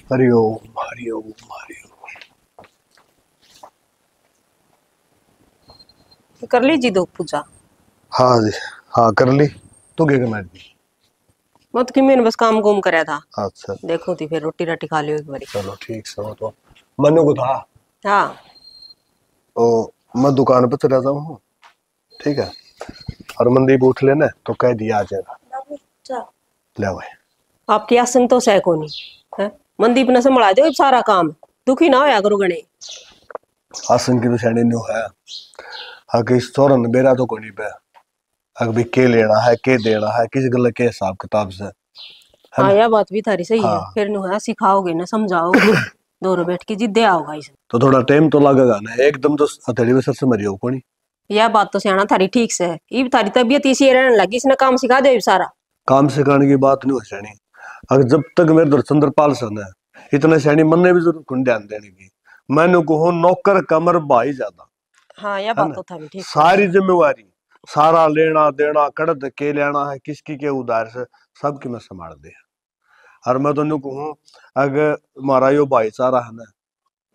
हरिओम हरिओम हरिओम। कर लीजिए दो पूजा। हाँ जी, हाँ कर ली। तू क्या करना है? मत कि मैंने बस काम कुम कराया था। अच्छा देखो थी फिर रोटी राटी खा लियो एक बारी। चलो ठीक से। वो तो मनु को था हाँ तो मैं दुकान पे चला जाऊँ हूँ, ठीक है। और मनदीप उठ लेना तो कह दिया आ जाएगा। ले भाई आपकी आसन तो सह को नहीं है। मनदीप ने संभाला दो सारा काम। दुखी ना होया करो गणे। आसन की तो सैनी न्यू है। आगे इस चौरन बेरा तो कोनी पे अभी के लेना है के देना है किस गल के हिसाब किताब से, है हाँ ना। यह बात भी थारी सही है। हाँ फिर नु है सिखाओगे ना समझाओगे दोनों बैठ के जिद्दे आओगा इसे। तो थोड़ा टाइम तो लगेगा ना, एकदम तो हथेली में सर से मरी हो कोनी। यह बात तो सियाना थारी ठीक से है। इब थारी तबीयत इसी रहने लगी इसने काम सिखा दे सारा। काम सिखाने की बात नहीं हो सैनी। अगर जब तक मेरे दर चंद्रपाल सन है इतना सैनी मन ने भी जरूर कुछ ध्यान देने की। मैंने को नौकर कमर भाई ज्यादा, हाँ यह है बात ना। तो थारी ठीक है। सारी जिम्मेवारी सारा लेना देना कड़द के लेना है किसकी के उधार से सबकी मैं संभाल दे। और मैं तो कहूँ अगर हमारा यो भाईचारा है ना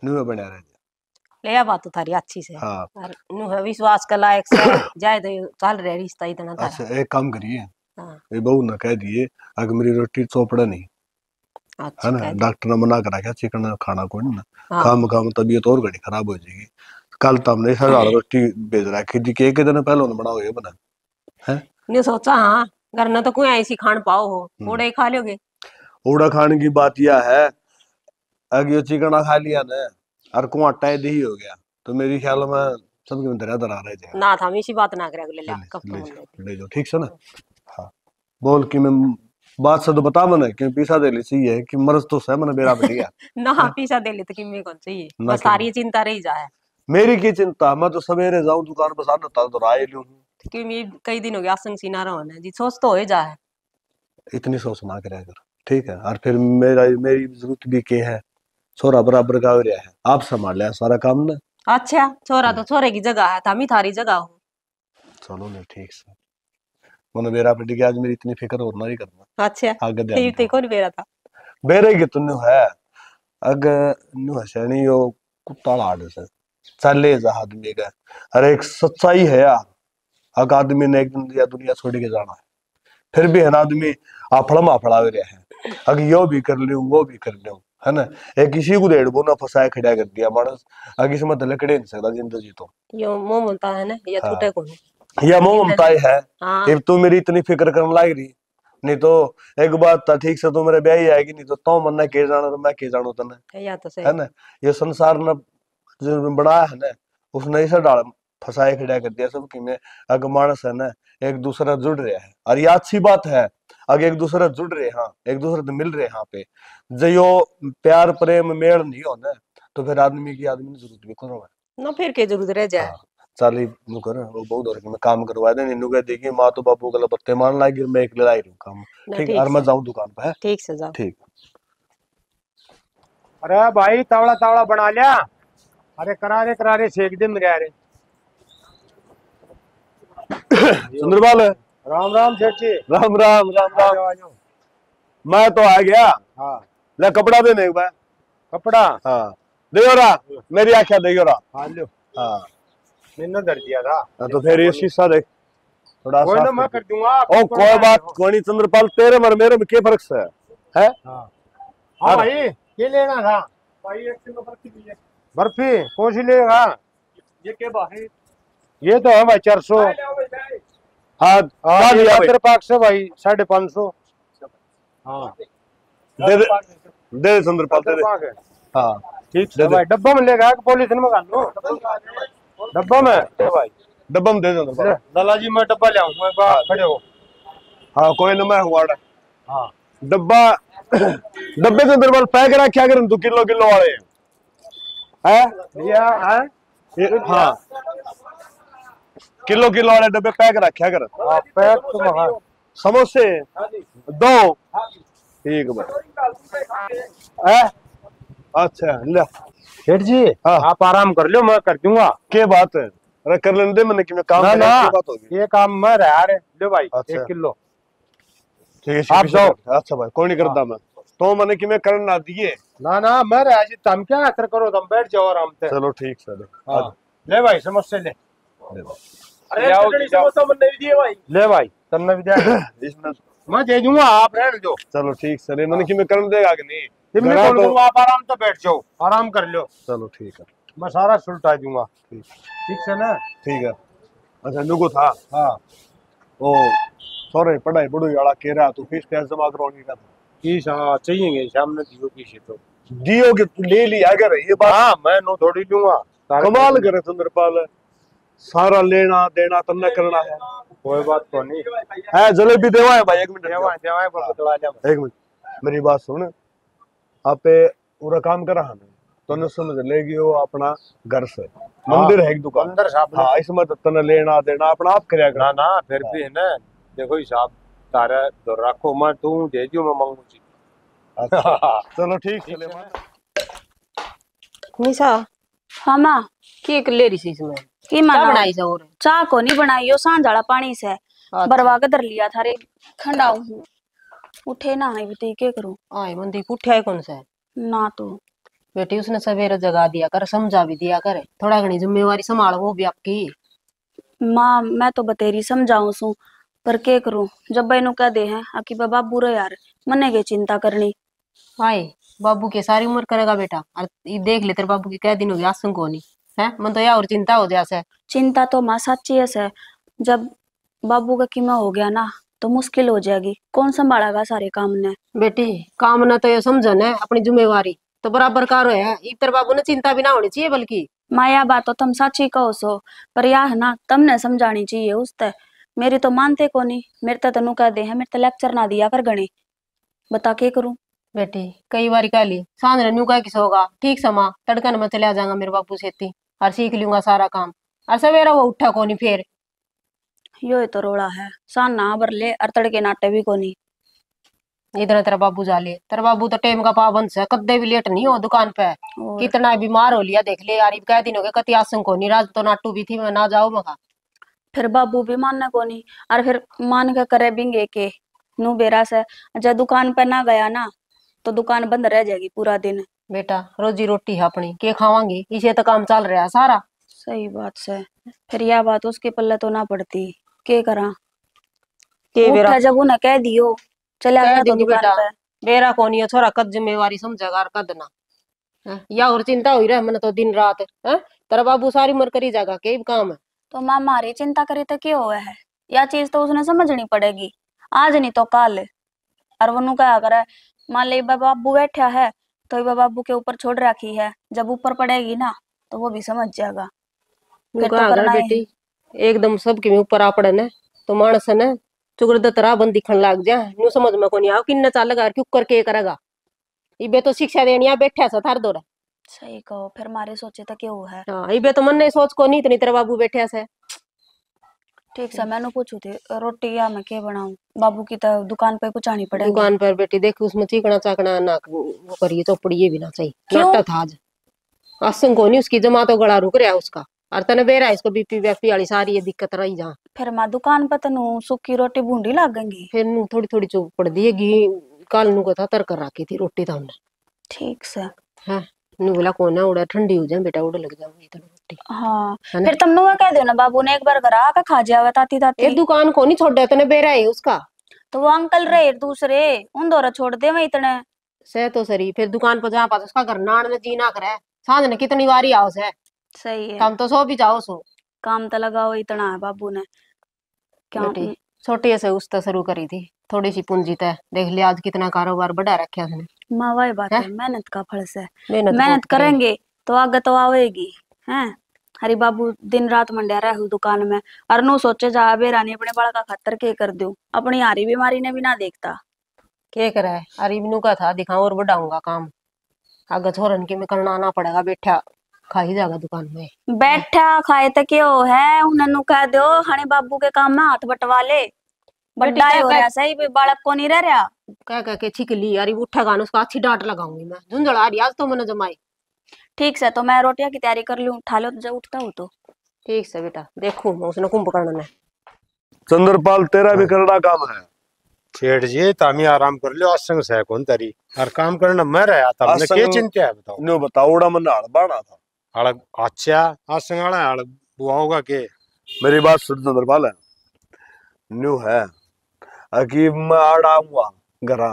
न्यू में बना रहे। ले यह बात तो थारी अच्छी से है। हाँ और नु है विश्वास का लायक से जाए तो चल रहे रिश्ता इतना थारा। अच्छा एक काम करिए, हाँ ये बहू ना कह दिए अगर मेरी रोटी चौपड़ा नहीं, है अच्छा ना। कह दे। डॉक्टर ने मना करा क्या चिकन खाना को ना। हाँ खाम तबीयत और घनी खराब हो जाएगी। कल तो हमने 1000 रोटी भेज रखी थी कि एक दिन पहले उन्होंने बनाओ ये बना है। ने सोचा हाँ घर न तो कोई ऐसी खान पाओ हो ओड़े ही खा लोगे। उड़ा खाने की बात यह है अगर ये चिकन खा लिया ना और कुआटा दही हो गया तो मेरी ख्याल में सबके में दरा दरा रह जाएगा। ना था इसी बात ना करे ले ले लिया कब ले तुम जाओ ले जाओ ठीक से ना। हाँ बोल कि मैं बात से तो बता मैंने कि पीसा दे ली सी है कि मर्ज तो सह मैंने बेरा बढ़िया ना पीसा दे ले तो किम्मे कौन चाहिए ना बस कि सारी चिंता रही जाए। मेरी की चिंता मैं तो सवेरे जाऊं दुकान पर साथ तो राय लूं। क्योंकि मैं कई दिन हो गया आसन सीना रहा है जी सोच तो हो जाए। इतनी सोच ना करे अगर ठीक है। और फिर मेरा मेरी जरूरत भी के है छोरा बराबर का हो रहा है आप संभाल लिया सारा काम ना। अच्छा छोरा तो छोरे की जगह है थामी थारी जगह हो। चलो ना ठीक से मैंने बेरा पे कि आज मेरी इतनी फिक्र और नहीं करना अच्छा आगे ध्यान ये दो। कौन बेरा था। बेरे की तुन्नु है अगर नु हसनी यो कुत्ता लाड से चले जा आदमी का। अरे एक सच्चाई है यार अगर आदमी ने एक दिन या दुनिया छोड़ के जाना है फिर भी है ना आदमी आफड़ा माफड़ा रहा है अगर यो भी कर लूं वो भी कर लूं, है ना। एक किसी को डेढ़ बोना फसाया खड़ा कर दिया मानस अगर इसमें तो लकड़े नहीं सकता जिंदगी तो। यो मोह ममता है ना या हाँ छूटे को या मोह ममता ही है। हाँ ये तू मेरी इतनी फिक्र करने लग रही नहीं तो एक बात था ठीक से तू मेरे ब्याह ही आएगी नहीं तो मन के जाना तो मैं के जानू तने, या तो है सही। ना। ये संसार ने जो बनाया है ना उसने इसे डाल फसाए खड़ा कर दिया सबकी में। अगर मानस है ना एक दूसरा जुड़ रहा है और ये अच्छी बात है अगर एक दूसरा जुड़ रहे हाँ एक दूसरे से मिल रहे यहाँ पे जो यो प्यार प्रेम मेल नहीं हो ना तो फिर आदमी की जरूरत भी करो है। ना फिर के जरूरत रह जाए। हाँ चाली नु कर वो बहुत और मैं काम करवा दे नीनू कह देखिए माँ तो बापू गला पत्ते मारने लगी मैं एक लाई रही हूँ काम। ना ठीक ठीक और मैं से जाऊँ दुकान पे है। ठीक से जाओ। ठीक अरे भाई तावड़ा तावड़ा बना लिया। अरे करारे करारे सेक दे मेरे यार। चंद्रपाल राम राम सेठ जी। राम राम राम आ राम। जाओ आ जाओ। मैं तो आ गया हाँ ले कपड़ा देने एक बार। कपड़ा हाँ देखो रहा मेरी आख्या देखो रहा। हाँ लो हाँ मैंने धर दिया था। तो फिर ये शीशा देख थोड़ा कोई ना साफ मैं कर कर दूंगा। ओ कोई बात कोई नहीं चंद्रपाल तेरे मर मेरे में क्या फर्क है। हाँ हाँ भाई ये लेना था भाई 1 किलो बर्फी दीजिए। बर्फी कौन सी लेगा? ये क्या भाई? ये तो है भाई 400। हाँ हाँ ये दिया भाई बटर पाक से भाई 550। हाँ दे दे दे चंद्रपाल दे बटर दे। पाक है। हाँ ठीक दे है दे भाई डब्बा में लेगा कि पॉलिथीन में डाल लो? डब्बा में है भाई। डब्बा में दे चंद्रपाल। लाला जी मैं डब्बा ले आऊंगा एक बार खड़े हो। हाँ कोई ना मैं हुआ हाँ डब्बा डब्बे के अंदर पैक रखा कर 2 किलो किलो वाले है भैया है। हाँ किलो किलो वाले डब्बे पैक रखा कर। हाँ पैक तो महा समोसे 2 ठीक है। अच्छा ले सेठ जी हाँ आप आराम कर लो मैं कर दूंगा। क्या बात है अरे कर लेने दे मैंने कि मैं काम ना करें ना क्या बात होगी। ये काम मैं रहा रे लो भाई अच्छा 1 किलो। ठीक है आप जाओ। अच्छा भाई कोई नहीं करता मैं तो मैंने कि मैं करना ना दिए। ना ना मैं आज तुम क्या असर करो, तुम बैठ जाओ आराम से। चलो ठीक सर। हाँ। ले भाई समोसे ले। ले भाई। अरे समोसा मन नहीं दिए भाई। ले भाई तुमने भी दिया। इसमें मैं दे दूंगा, आप रहने दो। चलो ठीक सर, मैंने कि मैं करने देगा कि नहीं। तुमने घरा कौन तो दूंगा, आप आराम से बैठ जाओ, आराम कर लो। चलो ठीक है। मैं सारा सुलटा दूंगा। ठीक ठीक है ना। ठीक है। अच्छा नुको था हाँ ओ सॉरी पढ़ाई पढ़ू वाला कह रहा तू फीस कैसे जमा करवानी का फीस हाँ चाहिए सामने दियो फीस तो। दियो कि तू ले लिया अगर ये बात हाँ मैं नो थोड़ी लूंगा। कमाल करे चंद्रपाल, सारा लेना देना तन्ने करना है। कोई बात तो नहीं है जलेबी देवा है भाई, एक मिनट देवा देवा है, बतला जा। एक मिनट मेरी बात सुन। आप पूरा काम करा हमें तो न समझ लेगी वो अपना घर से मंदिर है एक दुकान अंदर साहब हाँ इसमें तो तने लेना देना अपना आप करया कर। ना ना फिर भी है ना, देखो हिसाब तारा तो रखो, मैं तू दे दियो, मैं मांगू जी। अच्छा चलो ठीक चले निशा हाँ माँ की कर ले रही सी इसमें की क्या मना बनाई से और चाह को नहीं बनाई, यो सांझ वाला पानी से बरवा के धर लिया थारे ठंडाऊ हूँ। उठे ना है बती के करूं। आए मंदी पुठे आए कौन सा है ना तो बेटी उसने सवेरे जगा दिया कर, समझा भी दिया करे, थोड़ा घनी जिम्मेवारी संभाल वो भी आपकी। माँ मैं तो बतेरी समझाऊं सू, पर के करूं जब बहनों कह दे हैं आकी बाबा बुरा यार मने के चिंता करनी। आए बाबू की सारी उम्र करेगा बेटा, और ये देख ले तेरे बाबू की कै दिन हो गया आसंग को नहीं है, मन तो या और चिंता हो जाए। चिंता तो माँ सच्ची है, जब बाबू का कीमा हो गया ना तो मुश्किल हो जाएगी, कौन संभालेगा सारे काम ने। बेटी काम ना तो ये समझन है अपनी जिम्मेवारी तो बराबर करो है, इतर बाबू ने चिंता भी ना होनी चाहिए बल्कि। माया बात तो तुम सच्ची कहो सो, पर यह है ना तुमने समझानी चाहिए उसते, मेरी तो मानते को नहीं, मेरे तो तनु कह दे है, मेरे तो लेक्चर ना दिया कर गणे, बता के करूं। बेटी कई बार कह ली सांझ न्यू का किस होगा ठीक समा तड़कन में चले जाऊंगा मेरे बापू सेती और सीख लूंगा सारा काम, और सवेरा वो उठा को नहीं फिर। यो तो रोड़ा है, सान ना बरले और तड़के नाटे भी को नहीं। इधर तेरा बाबू जा ले, तेरा बाबू तो टेम का पाबंद है, कद्दे भी लेट नहीं हो दुकान पे। और कितना बीमार हो लिया देख ले यार, कै दिन हो गए कति आसंग को नहीं, राज तो नाटू भी थी मैं ना जाओ मगा। फिर बाबू भी मानने को नहीं, और फिर मान के करे बिंगे के नू बेरा से जब दुकान पे ना गया ना तो दुकान बंद रह जाएगी पूरा दिन। बेटा रोजी रोटी है अपनी के खावांगी, इसे तो काम चल रहा है सारा। सही बात से, फिर यह बात उसके पल्ले तो ना पड़ती, के करा के बेरा उठा जब उन्हें कह दियो चला कह गया तो दूंगी दुकान बेटा, पे। बेरा कोनी है छोरा, कद जिम्मेवारी समझेगा और कद ना हैं? या और चिंता हुई रहे मन तो दिन रात है, तेरा बाबू सारी उम्र करी जाएगा के काम है। तो माँ मारी चिंता करे तो क्या हुआ है, यह चीज तो उसने समझनी पड़ेगी, आज नहीं तो कल। और वो क्या करे, मान ले बाबू बैठा है तो ये बाबू के ऊपर छोड़ रखी है, जब ऊपर पड़ेगी ना तो वो भी समझ जाएगा। फिर तो कहा करना ही है। बेटी एकदम सबके ऊपर आ पड़े न तो मानस न चुगड़ दतरा बंद दिखन लग जा, न्यू समझ में को नहीं आओ किन्ना चाल लगा क्यों करके करेगा, इबे तो शिक्षा देनी आ बैठा सा थार दौरा। सही कहो, फिर मारे सोचे तो क्या हुआ है। हाँ इबे तो मन नहीं सोच को नहीं इतनी तेरा बाबू बैठा से। ठीक से मैंने पूछू थी रोटी या मैं क्या बनाऊं, बाबू की तो दुकान पे पहुंचानी पड़ेगी। दुकान पर बेटी देख उसमें चिकना चाकना ना वो करिए चौपड़ी ये भी ना चाहिए, क्यों? नाटा था आज आसंग को नहीं, उसकी जमा तो गला रुक रहा उसका, और तने बेरा इसको बीपी व्यापी वाली सारी ये दिक्कत रही जहाँ। फिर माँ दुकान पे तनु सूखी रोटी बूंदी लागेंगी। फिर नू थोड़ी थोड़ी चुप पड़ दी घी काल नू को था तर कर रखी थी रोटी तो हमने। ठीक से है नू बोला कोना उड़ा ठंडी हो जाए बेटा उड़ लग जाऊंगी तो रोटी हाँ, है ना। फिर तुम नुआ कह दो ना बाबू ने एक बार घर आके खा जावे ताती ये ताती। दुकान को नहीं छोड़ तने बेरा है उसका तो वो अंकल रहे दूसरे उन दोरा छोड़ दे मैं इतने। से तो सरी फिर दुकान पर जहाँ पास उसका घर नान में जी ना करे, सांझ ने कितनी बारी आओ से सही है, हम तो सो भी जाओ सो। काम तो लगाओ इतना है बाबू ने क्या। बेटी छोटी से उस तो शुरू करी थी, थोड़ी सी पूंजी तय देख लिया आज कितना कारोबार बढ़ा रखा उसने। माँ वही बात है? है, मेहनत का फल से मेहनत मेहनत बहुत करी। करेंगे तो आगे तो आवेगी हैं। हरी बाबू दिन रात मंड्या रहे दुकान में, और नु सोचे जा बेरानी अपने बाल का खतर के कर दूं, अपनी हारी बीमारी ने भी ना देखता। क्या करे अरे इबनू का था दिखा और बढ़ाऊंगा काम, आगे छोरन के में करना आना पड़ेगा, बैठा खा ही जाएगा दुकान में। बैठा खाए तो क्यों है, उन्हें कह दो हनी बाबू के काम में हाथ बटवा ले, बड्डा क्या हो रहा सही बालक को नहीं रह रहा। कह के छिकली यार उठा गाना उसका अच्छी डांट लगाऊंगी मैं, झुंझड़ आ रही आज तो मैंने जमाई। ठीक से तो मैं रोटियां की तैयारी कर लूं, उठा लो जब उठता हो तो। ठीक से बेटा देखू मैं उसने कुंभ करना है। चंद्रपाल तेरा भी करना काम है, सेठ जी तामी आराम कर लियो आसंग से कौन तरी और काम करना मैं रहा था हमने आसंग- क्या चिंता है बताओ न्यू बताओ उड़ा मन हाल बाना था। आड़ अच्छा आसंग आड़ा आड़ वो होगा के मेरी बात सुन चंद्रपाल है न्यू है अकी मैं आड़ा आऊंगा घरा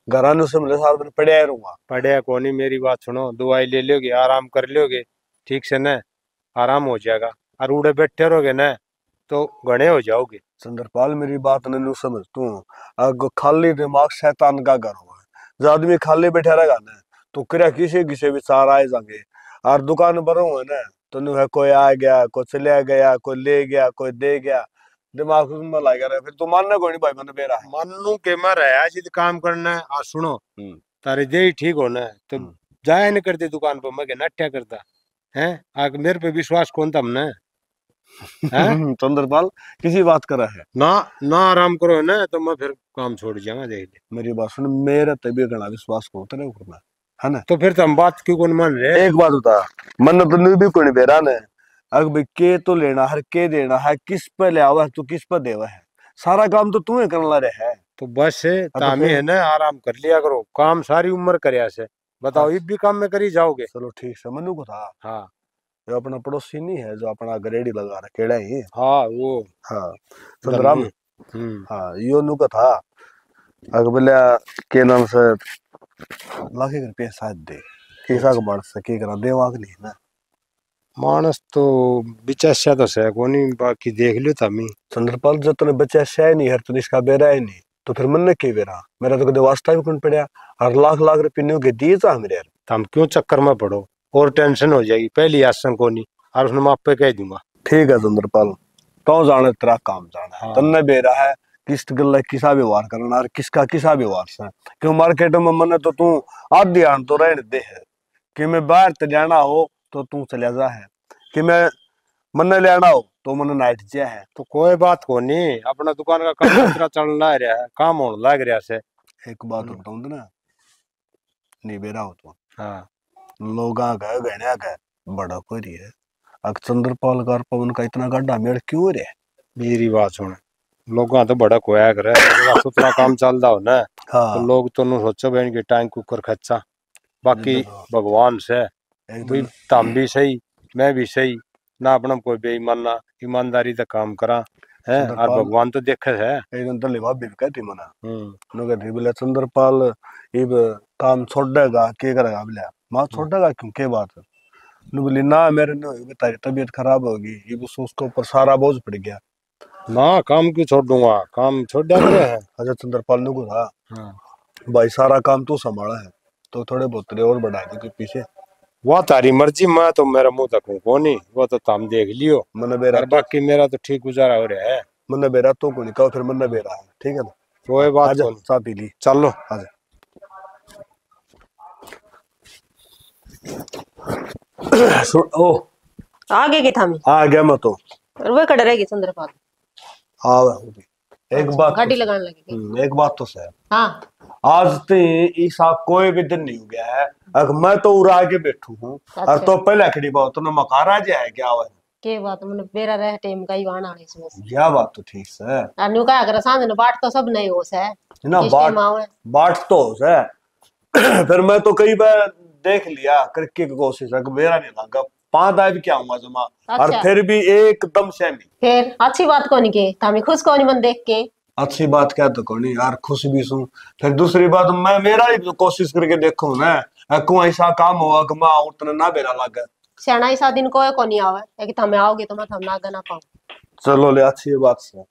घरा नु से मिले सारा दिन पड़े रहूंगा। पढ़े कोनी मेरी बात सुनो दवाई ले लोगे आराम कर लोगे ठीक से न आराम हो जाएगा और उड़े बैठे रहोगे न तो घने हो जाओगे। चंद्रपाल मेरी बात ने न्यू समझ तू अग खाली दिमाग शैतान का घर हुआ है। जो आदमी खाली बैठा रहेगा ना तो क्रिया किसी किसी विचार आए जाएंगे और दुकान पर हुए ना तो न्यू है कोई आ गया कोई चले गया कोई ले गया कोई दे गया दिमाग उसमें लगा रहा फिर तू मानना कोई नहीं भाई मैंने बेरा है। मनु के मर है जिद काम करना है आ सुनो हम्म। तारी दे ठीक हो न तो हम्म। जाया नहीं करते दुकान पर मैं नट्या करता है आग मेरे पे विश्वास कौन था हमने हैं? चंद्रपाल किसी बात करा है ना ना आराम करो ना तो मैं फिर काम छोड़ जाऊंगा देख ले मेरी बात सुन मेरा तभी घना विश्वास को तेरे ऊपर में है ना। तो फिर तो हम बात क्यों कौन मान रहे एक बात बता मन तो न्यू भी कोई नहीं बेरा ने अग भाई के तो लेना है के देना है किस पे ले आवा है तू किस पे देवा है सारा काम तो तू ही करना रहे है। तो बस तो तामी फिर- है ना आराम कर लिया करो काम सारी उम्र करया से बताओ हाँ। इस भी काम में करी जाओगे। चलो ठीक है मनु को था हाँ जो अपना पड़ोसी नहीं है जो अपना गरेड़ी लगा रहा केड़ा ही हाँ वो हाँ संतराम हम्म हाँ यो नु का था अग बोले के नाम से लाख एक रुपया शायद दे कैसा का बढ़ सके करा देवा के नहीं ना मानस तो बिचास्या तो से कोनी बाकी देख लियो तामी चंद्रपाल जब तूने बच्चा शाय नहीं हर तूने इसका बेरा है नहीं तो फिर मन ने के बेरा मेरा तो कदे वास्ता भी कौन पड़ा हर लाख लाख रुपये न्यू के दिए था मेरे यार। तुम क्यों चक्कर में पड़ो और टेंशन हो जाएगी पहली आसन कोनी और उसने माप पे कह दूंगा। ठीक है चंद्रपाल तो जाने तेरा काम जाना हाँ। तन्ने बेरा है किस गल किसा व्यवहार करना और किसका किसा व्यवहार से क्यों मार्केट में मन तो तू आधी आन तो रहने दे है कि मैं बाहर ते जाना हो तो तू चले जा है कि मैं मन लेना हो तो मन नाइट जा है। तो कोई बात को नहीं अपना दुकान का काम दूसरा चल रहा है काम होने लग रहा है एक बात बताऊं तो ना नहीं बेरा हो तो हाँ लोग गए गहने गए बड़ा कोई है अक चंद्रपाल का और पवन का इतना गड्ढा मेड़ क्यों रे मेरी बात सुन लोग तो बड़ा कोया करे सुथरा काम चलता हो ना हाँ तो लोग तो सोचो बहन के टाइम कुकर खच्चा बाकी भगवान से एकदम भाई तुम भी सही मैं भी सही ना अपना कोई बेईमाना ईमानदारी से काम करा है और चंद्रपाल- भगवान तो देखे है। एकदम तो लेवा भी कहती मना नो कहती बोले चंद्रपाल इब काम छोड़ देगा के करेगा बोले मां छोड़ देगा क्यों के बात नु बोली ना मेरे ने होगी तारी तबीयत खराब होगी ये बस उसके ऊपर सारा बोझ पड़ गया। ना काम क्यों छोड़ दूंगा काम छोड़ दिया करे है। अच्छा चंद्रपाल ने को था हाँ। भाई सारा काम तू संभाला है तो थोड़े बहुत और बढ़ा दे तू पीछे वो तारी मर्जी मैं तो मेरा मुंह तक हूँ कौन वो तो तुम देख लियो मन बेरा और बाकी मेरा तो ठीक गुजारा हो रहा है। मन बेरा तो को नहीं कहो फिर मन बेरा है ठीक है ना कोई बात आजा कौन चाय पी ली चलो आजा सुन ओ आगे की थामी आ गया मैं तो और वे कड़ रहेगी चंद्रपाल हाँ एक बात गाड़ी तो लगाने लगेगी। एक बात तो सही हाँ आज ते ईसा कोई भी दिन नहीं हो गया है अगर मैं तो उड़ा के बैठू हूँ और अच्छा। तो पहले खड़ी बात तो ना मकारा जा है क्या हुआ के बात मैंने बेरा रह टाइम का ही वाण आने इसमें से यह बात तो ठीक है अन्यू का अगर सांझ ने बाट तो सब नहीं हो से ना किस बाट टाइम आओ बाट तो है फिर मैं तो कई बार देख लिया करके की कोशिश है मेरा नहीं लगा 5 दाई भी क्या हुआ जमा और अच्छा। फिर भी एकदम सेमी फिर अच्छी बात कौन के थामी खुश कौन मन देख के अच्छी बात क्या तो कौन यार खुश भी हूँ फिर दूसरी बात मैं मेरा ही कोशिश करके देखूं ना को ऐसा काम हुआ कि मैं उतना ना बेरा लगा सियाना इस दिन कोई कोनी आवे है कि थामे आओगे तो मैं थाम ना गना पाऊं। चलो ले अच्छी बात से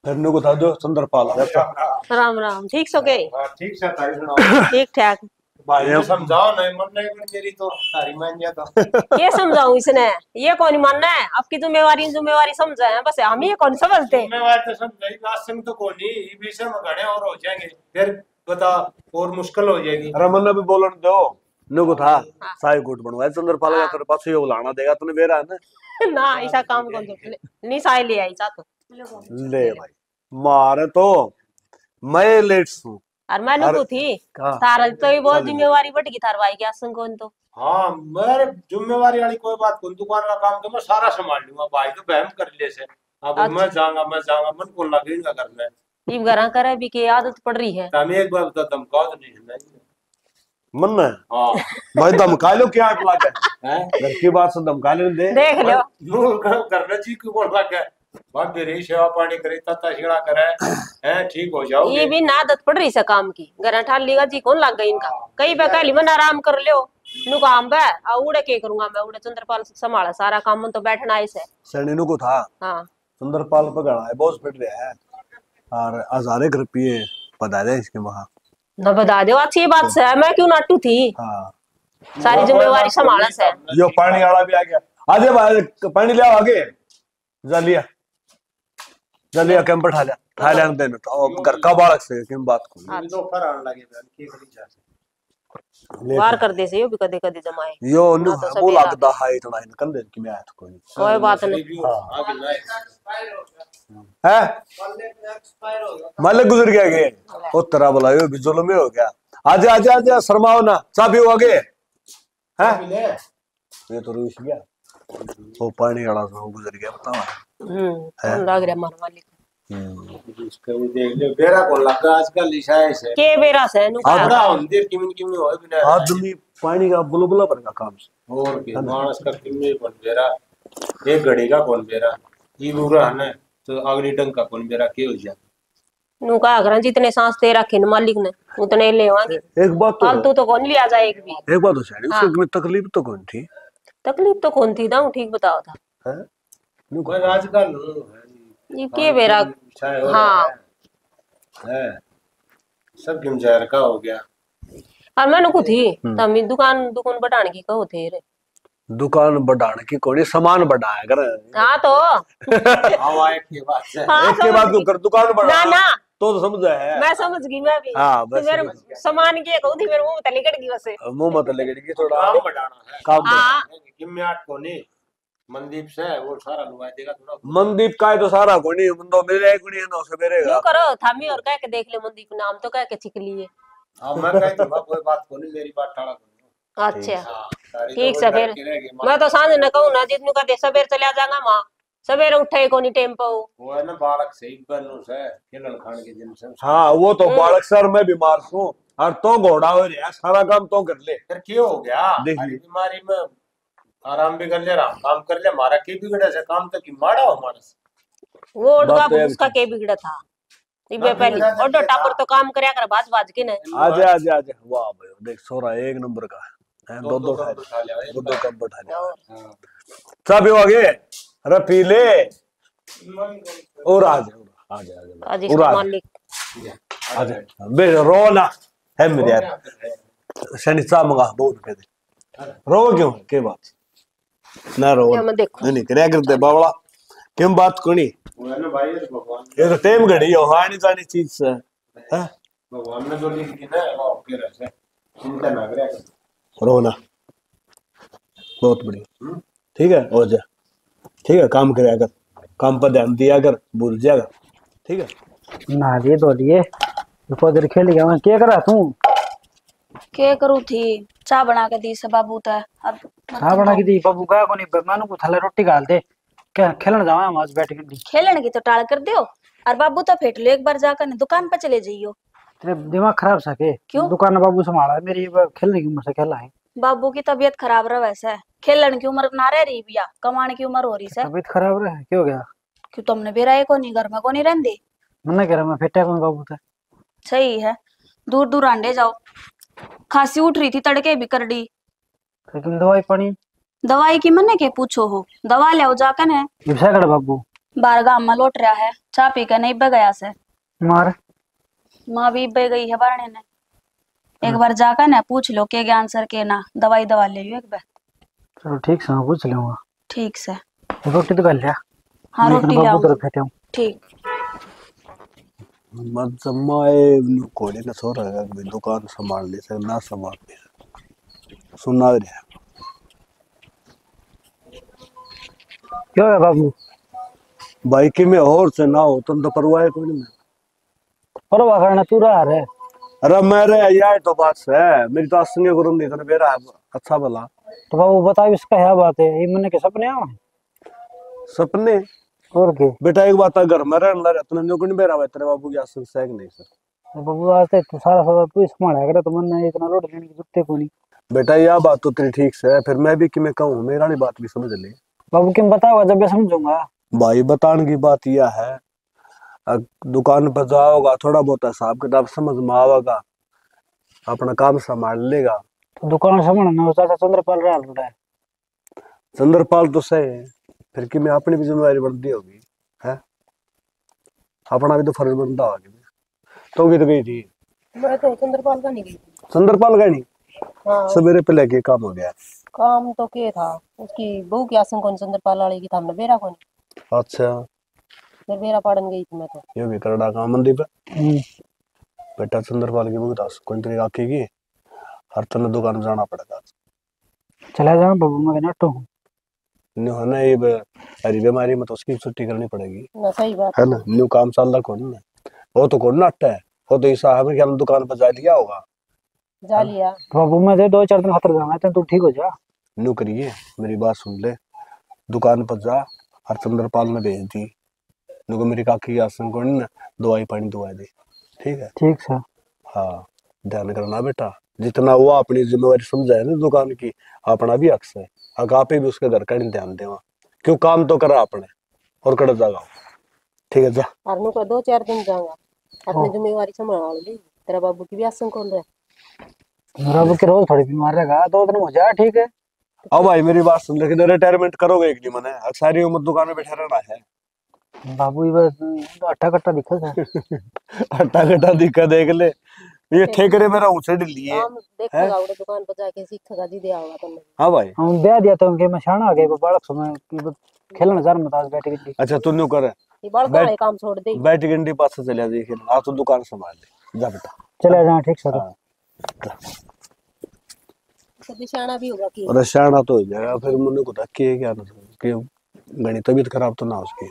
फिर नु बता दो चंद्रपाल आ जाता राम राम ठीक सो गए ठीक से तारी सुनाओ ठीक ठाक भाई ने समझाओ नहीं मन नहीं बन मेरी तो तारी मान जा तो ये समझाऊं इसने ये कौन मानना है आपकी जिम्मेवारी समझा है बस हम ये कौन समझते जिम्मेवार तो समझाई राशन तो कोनी ये भी से मगड़े और हो जाएंगे फिर बता और मुश्किल हो जाएगी। रमन ने भी बोलन दो नु को था साई कोट बनवाए चंद्रपाल का तेरे पास ये लाना देगा तूने बेरा है ना ना ऐसा काम कौन तो नहीं साई ले आई चा तो ले भाई मारे तो मैं लेट हूं और मैं नुकु थी कहा? तारा तो ये बहुत चल। जिम्मेवारी बट की थार भाई के आसन कौन तो हाँ मेरे जिम्मेवारी वाली कोई बात कौन दुकान का काम तो मैं सारा संभाल लूंगा भाई तो बहम कर ले से अब अच्छा। मैं जाऊंगा मन को लगेगा करना ये घरा करे भी के आदत पड़ रही है। हमें एक बार बता तुम कौन नहीं है मन में हाँ भाई धमका लो क्या है हैं घर की बात से धमका लेने दे। देख लो नू करना चाहिए क्यों बोल रहा है बाप मेरी सेवा पानी करे तता शिड़ा करे हैं ठीक हो जाओगे। ये भी ना आदत पड़ रही है काम की। घरा ठाल लीगा जी कौन लग गई इनका कई बकाली मन आराम कर लियो नु काम बे आ उड़े के करूंगा मैं उड़े चंद्रपाल संभाला सारा काम मन तो बैठना ऐसे सैनी को था हाँ चंद्रपाल पकड़ा है बहुत फिट रहा है और हजारे रुपये बता दे इसके वहां न बता दो अच्छी बात से मैं क्यों नाटू थी हाँ सारी जिम्मेवारी संभाला से। यो पानी वाला भी आ गया आजे भाई पानी ले आओ आगे जलिया जलिया कैंप बैठा लिया थाईलैंड देने तो घर का बालक से किम बात को तो पर आने लगे बहन की करी जा वार कर दे से यो भी कदे कदे जमाए यो नु हाँ, तो वो सवेरा। लगदा है इतना इन कंदे कि मैं आया कोई कोई बात नहीं। आगे ना है मालिक गुजर गया गे ओ तेरा बोला यो भी जुल्म में हो गया आजा आजा आजा शर्माओ ना चाबी हो आगे हैं ये तो रुस गया वो पानी वाला से गुजर गया बताओ कौन लग रहा मार मालिक इसके वो देख ले बेरा को लगा आजकल लिशाए से के बेरा से नु बड़ा मंदिर किमिन किमिन होए बिना आदमी पानी का बुलबुला भर का काम से और के मानस का किमिन कौन बेरा एक घड़ी का कौन बेरा ये बुरा है ना तो अगली डंग का कौन बेरा के हो जा नु का घर जितने सांस दे रखे न मालिक ने उतने लेवांगे एक बात तो फालतू तो कौन लिया जाए एक भी। एक बात तो शायद उसके में तकलीफ तो कौन थी तकलीफ तो कौन थी दाऊ ठीक बताओ था हैं कोई आजकल ये के बेरा हाँ है सब किम जहर का हो गया और मैंने को थी तमी दुकान दुकान बढ़ाने की कहो थे रे दुकान बढ़ाने की कोई सामान बढ़ाया कर हाँ तो हवा एक के बाद से हाँ, एक के बाद समझ को कर दुकान ना बढ़ा ना तो समझ है मैं समझ गई मैं भी हाँ, तो बस मेरे समझ गया। सामान की कहू थी मेरे मुंह में निकट गई वैसे मुंह मत लगे कि थोड़ा काम बढ़ाना है काम हाँ किम में आठ को नहीं मनदीप से वो सारा लुआ देगा थोड़ा मनदीप का है तो सारा कोई नहीं बंदो मिले कोई नहीं ना सवेरे यूं करो थामी और कह के देख ले मनदीप नाम तो कह के छिक लिए हां मैं कह दूंगा कोई बात को नहीं मेरी बात टाला को अच्छा सारी ठीक तो से वो फिर लड़की रहेगी, मैं तो सांझ न कहूं ना जितनु का दे सवेर चला जाऊंगा मां सवेरे उठे को नहीं टेम्पो वो है ना बालक से ही बनू से खेलन खान के दिन से हाँ वो तो बालक सर मैं बीमार हूँ और तो घोड़ा हो रहा सारा काम तो कर ले फिर क्यों हो गया देख अरे ली। बीमारी में आराम भी कर ले आराम काम कर ले मारा के बिगड़े से काम तो की माड़ा हो मानस वो उड़गा बात तो है उसका के बिगड़ा था इबे पहली ओडो टापर तो काम करया कर बाज बाज के ने आजा आजा आजा वाह भाई देख सोरा एक नंबर का है दो दो कप उठा लिया दो दो कप बैठा लिया हाँ। सब हो गए अरे पी ले और आजा आजा आजा आज और इसका आजा मालिक आजा बे रो ना है मेरे यार शनि चा मंगा बहुत रुपए दे रो क्यों के बात ना रो ये मैं देखो नहीं क्या करते बावड़ा क्यों बात कोनी वो है ना भाई ये तो भगवान ये तो टेम घड़ी हो आनी जानी चीज से हैं भगवान ने जो लिख दी ना वो ओके रहे चिंता ना करे रो ना बहुत बढ़िया ठीक है हो जा ठीक है काम करे अगर काम पर ध्यान दिया अगर भूल जाएगा ठीक है ना लिए तो लिए रुको देर खेल गया मैं क्या करा तू के करू थी चाय बना के दी से बाबू ते अब हाँ बना की दी बाबू गया को नहीं मानू को थले रोटी गाल दे क्या खेलन जावा हम आज बैठ के खेलन की तो टाल कर दियो और बाबू तो फेट लो एक बार जाकर दुकान पर चले जाइयो तेरे दिमाग खराब सके क्यों? दुकान में बाबू संभाला है, मेरी खेलने की उम्र से खेला है बाबू की तबीयत खराब रहे वैसे खेलन की उम्र ना रह रही बिया कमाने की उम्र हो रही से तबीयत खराब रहे क्या हो गया क्यों तुमने बेरा को नहीं घर में को नहीं रहंदी मैंने कह रहा मैं फेटा कौन बाबू था सही है दूर दूर आंडे जाओ खांसी उठ रही थी तड़के भी कर दी लेकिन दवाई पानी दवाई की मन्ने के पूछो हो दवा ले जाकर है इब्सा कर बाबू बार गांव में लौट रहा है चाय पी के नहीं बे गया से मार माँ भी बे गई है बारने ने एक बार जाकर ना पूछ लो के ज्ञान सर के ना दवाई दवा ले लियो एक बार चलो ठीक से मैं पूछ लूंगा ठीक से रोटी तो कर लिया हाँ लेकिन रोटी बाबू लाओ तो फेटे हूँ ठीक मत जमाए कोड़ी ना सो रहा है दुकान संभाल ले सक ना संभाल ले सुनना रहा क्या है बाबू बाइक में और से ना हो तुम तो परवाह कोई नहीं परवाह करना तू रहा है अरे मेरे यार तो बात है मेरी तो असंग गुरु नहीं तो मेरा अच्छा भला तो बाबू बताओ इसका क्या बात है ये मैंने के सपने आवा सपने और के बेटा एक बात घर में रहना रहता न्यू कौन बेरा हुआ तेरे बाबू की आसन से नहीं सर। तो बाबू आज तक तो सारा तू ही संभाला करे, तो मन इतना रोड लेने की जरूरत को नहीं। बेटा यह बात तो तेरी ठीक से है, फिर मैं भी कि मैं कहूँ मेरा वाली बात भी समझ ले। बाबू किम बताओ जब मैं समझूंगा। भाई बताने की बात यह है, दुकान पर जाओगा थोड़ा बहुत हिसाब किताब समझ में आवेगा, अपना काम संभाल लेगा। तो दुकान संभालना चाचा चंद्रपाल रहा लुटा है। चंद्रपाल तो सही है, फिर कि मैं अपनी भी जिम्मेदारी बनती होगी है, अपना भी तो फर्ज बनता होगा। तो भी तो गई थी मैं तो चंद्रपाल का नहीं गई थी। चंद्रपाल का नहीं, हाँ सवेरे पे लेके काम हो गया। काम तो के था उसकी बहू की आसन कौन चंद्रपाल वाले की था, हमने बेरा कौन अच्छा मैं बेरा पाड़न गई थी मैं तो। ये भी करड़ा काम मंदी पे बेटा चंद्रपाल की भुगतास कौन तेरी आके की हर तने दुकान जाना पड़ेगा। चला जाना बाबू, मैं नट्टू हूँ। न्यू है ना ये हरी बीमारी में तो उसकी छुट्टी करनी पड़ेगी ना सही बात है ना। न्यू काम चल रहा कौन ना, वो तो कौन नाटा है, वो तो ईसा हमें क्या दुकान पर जा लिया होगा। जा लिया। तो बाबू मैं दे 2-4 दिन खातर जाना है, तू ठीक हो जा। न्यू करिए मेरी बात सुन ले, दुकान पर जा हर चंद्रपाल ने भेज दी न्यू को मेरी काकी की आसन कौन ना दवाई पानी दुआ दे, ठीक है। ठीक सर। हाँ ध्यान करना बेटा, जितना हुआ अपनी जिम्मेवारी समझाए ना दुकान की, अपना भी हक है। अगर आप भी उसके घर का नहीं ध्यान देवा, क्यों काम तो करा आपने और कर जागा, ठीक है जा। अरनू का 2-4 दिन जाऊंगा, अपनी जिम्मेवारी संभाल ली। तेरा बाबू की भी आसन कौन रहा। मेरा बाबू के रोज थोड़ी बीमार रहेगा, 2 दिन हो जाए ठीक है। अब भाई मेरी बात सुन, लेकिन रिटायरमेंट करोगे एक नहीं मने, सारी उम्र दुकान में बैठा रहना है। बाबू ये बस अट्ठा कट्टा दिखा था। अट्टा कट्टा दिखा देख ले, ये ठेकरे मेरा ऊंचे लिए काम देखेगा उधर दुकान पर जाके सीखेगा जी दिया होगा तुमने। हाँ भाई हम दे दिया तो उनके मैं शाना आ गए बालक समय की खेलना जार मत आज बैठ के। अच्छा तू न्यू कर ये बड़ बैठ- वाले काम छोड़ दे। बैठ गंडी पास से चलिया देख आ तो दुकान संभाल ले जा बेटा। चले जाना ठीक सर। हाँ। कभी शाना भी होगा कि और शाना तो हो जाएगा फिर मुन्ने को धक्के है क्या ना कि गणी तबीयत खराब तो ना उसकी।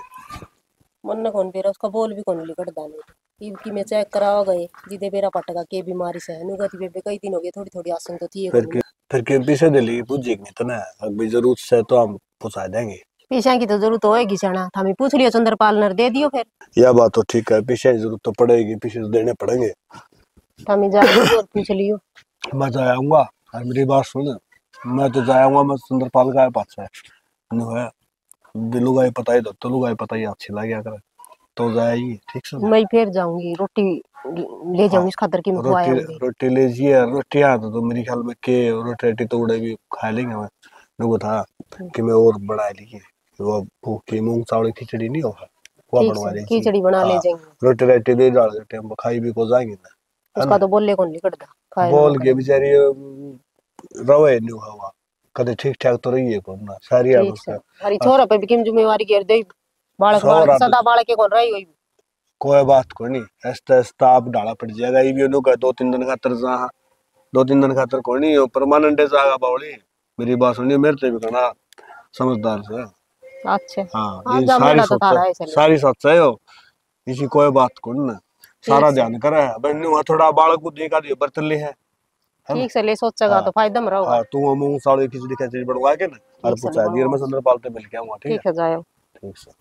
मन न कौन बेरा उसका बोल भी कौन लिकट दाने की मैं चेक करावा गए जिदे बेरा पटका के बीमारी से है नुगति बेबे कई दिन हो गए थोड़ी थोड़ी आसन तो थी। फिर के पीछे दिल्ली पूछेगी नहीं तो ना अगर जरूरत से तो हम पहुंचा देंगे। पीछा की तो जरूरत होएगी शाना, थामी पूछ लियो चंद्रपाल ने दे दियो फिर। यह बात तो ठीक है, पीछे की जरूरत तो पड़ेगी, पीछे तो देने पड़ेंगे। थामी जाके और पूछ लियो। मैं तो आऊंगा और मेरी बात सुन, मैं तो जाऊंगा मैं चंद्रपाल का पास है नु है लुगाई पता ही तो लुगाई पता ही अच्छी लग करे तो जाएगी ठीक से। मैं फिर जाऊंगी रोटी ले जाऊंगी इस खातर की मैं खुआया रोटी रोटी ले जिए रोटी आ तो मेरे ख्याल में के रोटी तो उड़े भी खा लेंगे। मैं नुको था कि मैं और बना लिए वो भूखी मूंग चावल खिचड़ी नहीं होगा वो बनवा देंगे, खिचड़ी बना ले जाएंगे। रोटी रोटी दे डाल देते हम खाई भी को जाएंगे ना। उसका तो बोले कौन लिकटदा खाए बोल के बेचारी रवे न्यू हवा कदे ठीक ठाक तो रही है कौन ना सारी आ उसका हरी छोरा पे भी किम जिम्मेवारी घेर दे बालक बालक सदा बालक के कौन रही होई। कोई बात को नहीं ऐसा ऐसा आप डाला पड़ जाएगा ये भी उन्होंने 2-3 दिन खातर जा 2-3 दिन खातर को नहीं हो परमानेंट जाएगा बावली। मेरी बात सुनिए मेरे से भी कहना समझदार से। अच्छा हाँ ये सारी सोच है हो इसी कोई बात को ना सारा ध्यान करे बहन थोड़ा बालक को देखा दियो बर्तन ले है ठीक से ले सोचेगा तो फायदा में रहोगा। हाँ तू मूंग साड़ी खिचड़ी बनवा के ना और पूछा दियो मैं चंद्रपाल से मिल के आऊंगा ठीक है जाओ ठीक से।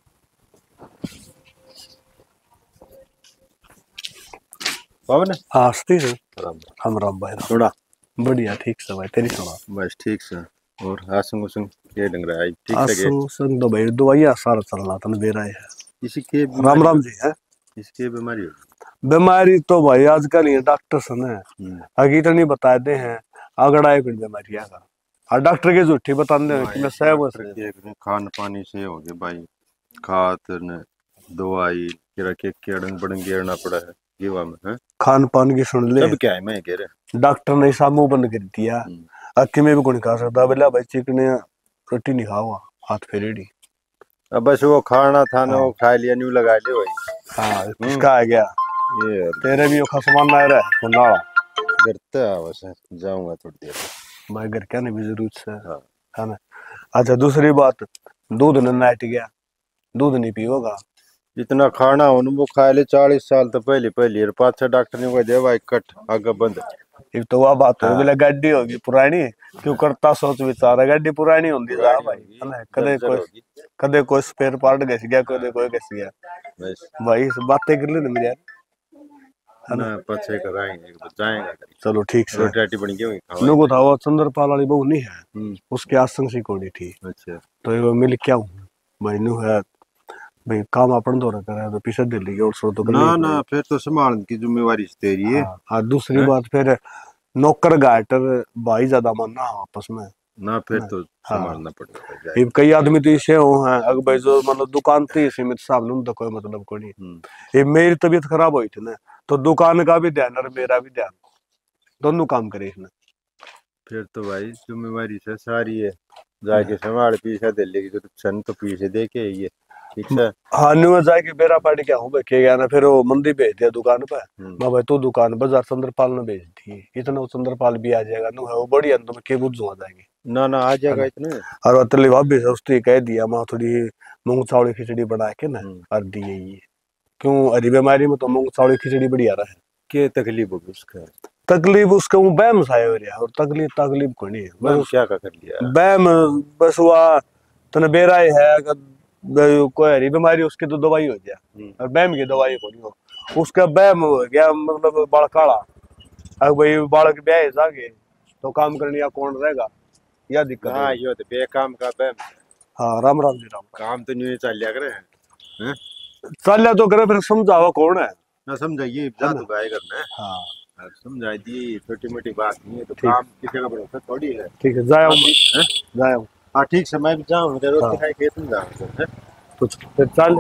पवन हाँ स्थिर है हम राम भाई थोड़ा बढ़िया ठीक से भाई तेरी सुना बस ठीक से। और आसंग उसंग ये डंग रहा है ठीक से आसंग संग तो भाई दवाइयां सारा चल रहा था दे रहा है। इसी के राम राम जी है इसके बीमारी बीमारी तो भाई आजकल ये डॉक्टर सन है हकीकत नहीं बताते हैं अगड़ा कोई बीमारी है और डॉक्टर के झूठी बताते हैं कि मैं सहमत खान पानी से हो गए भाई खातर ने दवाई किरा के केड़न बड़न गिरना पड़ा है जीवा में है खान पान की सुन ले सब क्या है मैं कह रहा डॉक्टर ने सामू बंद कर दिया अक्की में भी कोई खा सकता बोला भाई चिकने रोटी नहीं खाओ हाथ फेरेड़ी अब बस वो खाना था ना वो खा लिया न्यू लगा लिया भाई। हाँ किसका आ गया ये तेरे भी खसमान ना रहा सुना करता है बस जाऊंगा थोड़ी देर भाई घर क्या नहीं भी जरूरत से है ना। अच्छा दूसरी बात दूध न नाट गया दूध नहीं पियोगा इतना खाना हो वो खा ले 40 साल तो पहले पहले पाँच डॉक्टर ने कह दिया भाई कट आगे बंद ये तो वह बात हो हाँ। बोले गाड़ी होगी पुरानी क्यों करता सोच विचार है गाड़ी पुरानी होती जा भाई है ना कदे कोई स्पेयर पार्ट घस गया कदे कोई घस गया बस भाई इस बातें कर ले ना मेरे यार ना पछे कराएंगे जाएंगे चलो ठीक से रोटी राटी बन गई हुई खाओ। नुको था वो चंद्रपाल वाली बहू नहीं है हम्म, उसकी आसंग सी कोड़ी थी अच्छा तो ये मिल क्या हूँ भाई नु है भाई काम अपन तो रखा है तो पीछे दे ली और सो तो ना ना फिर तो संभालने की जिम्मेवारी तेरी है। हाँ दूसरी बात फिर नौकर गाटर भाई ज्यादा मानना आपस में ना फिर ना। तो हाँ। संभालना पड़ेगा ये कई आदमी तो इसे हो हैं अगर भाई जो मतलब दुकान थी सीमित साहब ने तो कोई मतलब को नहीं ये मेरी तबीयत खराब हुई थी ना तो दुकान का भी ध्यान और मेरा भी ध्यान दोनों काम करे इसने फिर तो भाई जिम्मेवारी से सारी है जाके संभाल पीछे दे लेगी तो सन तो पीछे दे के ये ठीक है। हाँ न्यू जाके बेरा पार्टी क्या हूँ के गया ना फिर वो मंदी भेज दिया दुकान पे मैं भाई तू दुकान बाजार चंद्रपाल ने भेज दी इतना वो चंद्रपाल भी आ जाएगा नु है वो बढ़िया तो मैं के बुझ आ जाएगी ना ना आ जाएगा इतने और अतली भाभी से उसने कह दिया माँ थोड़ी मूंग चावल खिचड़ी बना के ना और दी ये क्यों हरी बीमारी में तो मूंग चावल खिचड़ी बढ़िया रहा है के तकलीफ होगी उसका तकलीफ उसका वो बैम सा है यार और तकलीफ को नहीं है मैंने बस क्या कर लिया बैम बस हुआ तने बेरा ही है अगर कोई हरी बीमारी उसकी तो दवाई हो गया और बैम की दवाई को नहीं हो उसका बैम हो गया मतलब बाल काला अगर भाई बालक ब्याह जागे तो काम करने या कौन रहेगा या दिक्कत हाँ है यो तो बेकाम का बे हाँ राम राम जी राम काम तो नहीं चल लिया करे हैं चल तो करे फिर समझावा कौन है ना समझाइए जादू गाय करना है हाँ अब समझाई दी छोटी मोटी बात नहीं है तो काम किसी का भरोसा थोड़ी है। ठीक है जाया हैं? जाया हाँ ठीक से मैं भी जाऊँ इधर रोटी हाँ। खाई खेत में जाऊँ कुछ फिर चल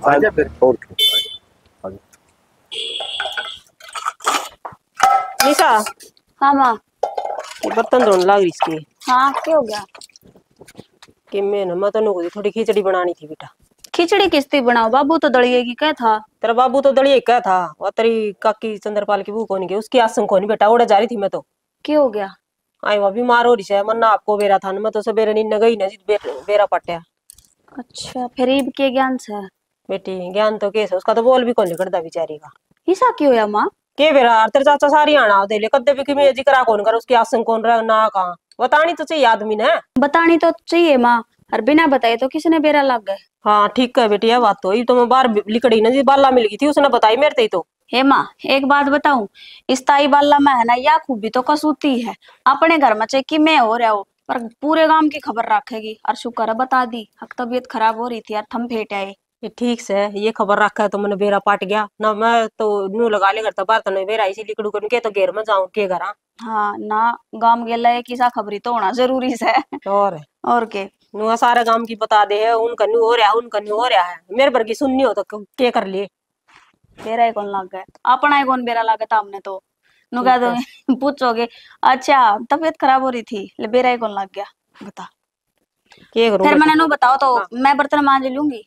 आजा फिर और क्या निशा हाँ माँ। ये बर्तन धोने लग रही इसकी हाँ क्या हो गया? कि मैं तो नुको थोड़ी खिचड़ी बनानी थी बेटा खिचड़ी किसती बनाओ, बाबू तो दलिएगी क्या था। तेरा बाबू तो दड़िए क्या था वो तेरी काकी चंद्रपाल की बहू कौन की उसकी आसंग कौन बेटा उड़ा जा रही थी मैं तो क्या हो गया? आई वह बीमार हो रही है मन्ना आपको बेरा था मैं तो सवेरे नींद गई ना जित बेरा पट्या अच्छा फिर ईब के ज्ञान से बेटी ज्ञान तो कैसे उसका तो बोल भी कौन निकलता बेचारी का ऐसा क्यों है माँ? के बेरा तेरे चाचा सारी आना दे ले कद्दे भी कि मैं जिक्र कौन कर उसकी आसंग कौन रहा ना कहा बतानी तो चाहिए आदमी ने बतानी तो चाहिए माँ, और बिना बताए तो किसने बेरा लग गए। हाँ ठीक है बेटी यह बात तो ये तो मैं बाहर लिकड़ी ना जी बाला मिल गई थी उसने बताई मेरे ते ही तो हे माँ एक बात बताऊं, इस ताई बाला में है ना या खूबी तो कसूती है। अपने घर में चाहे कि मैं हो रहा हो पर पूरे गांव की खबर रखेगी। और शुक्र है बता दी, हक तबीयत खराब हो रही थी यार, थम फेट आए। ये ठीक से ये खबर रखा है तो मैंने बेरा पाट गया ना मैं तो नू लगा ले करता बाहर तो नहीं बेरा इसी लिकड़ू करके तो घेर में जाऊं के घर हाँ ना गांव गेला एक किसा खबरी तो होना जरूरी है। और के नुआ सारे गांव की बता दे है उनका न्यू हो रहा है उनका न्यू हो रहा है मेरे भर की सुननी हो तो के कर लिए बेरा ही कौन लग गए, अपना ही कौन बेरा लगा था हमने तो नु कह दोगे पूछोगे अच्छा तबीयत खराब हो रही थी ले बेरा ही कौन लग गया बता। के करूं फिर मैंने नु बताओ तो हाँ। मैं बर्तन मांज लूंगी,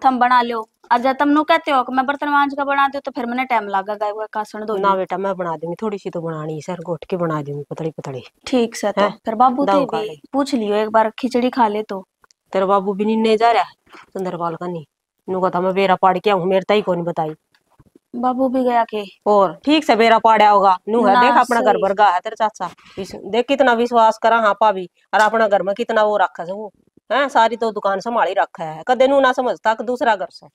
थम बना लो। अच्छा तुम नु कहते हो कि मैं बर्तन मांज का बना दूं तो फिर मैंने टाइम लगा गाय वो कासण दो ना बेटा मैं बना दूंगी थोड़ी सी तो बनानी सर गोट के बना दूंगी पतली पतली ठीक से तो हैं? फिर बाबू दाऊ थे खा भी ले। पूछ लियो एक बार खिचड़ी खा ले तो। तेरा बाबू भी नीने जा रहा है चंद्रपाल का नहीं नु कहता मैं बेरा पाड़ के आऊं मेरे तई को नहीं बताई बाबू भी गया के और ठीक से बेरा पाड़ा होगा नू है ना, देख अपना घर सही। भर गा है तेरे चाचा देख कितना विश्वास करा हाँ पाभी और अपना घर में कितना वो रखा है वो है सारी तो दुकान संभाली रखा है कदे नू ना समझता कि दूसरा घर से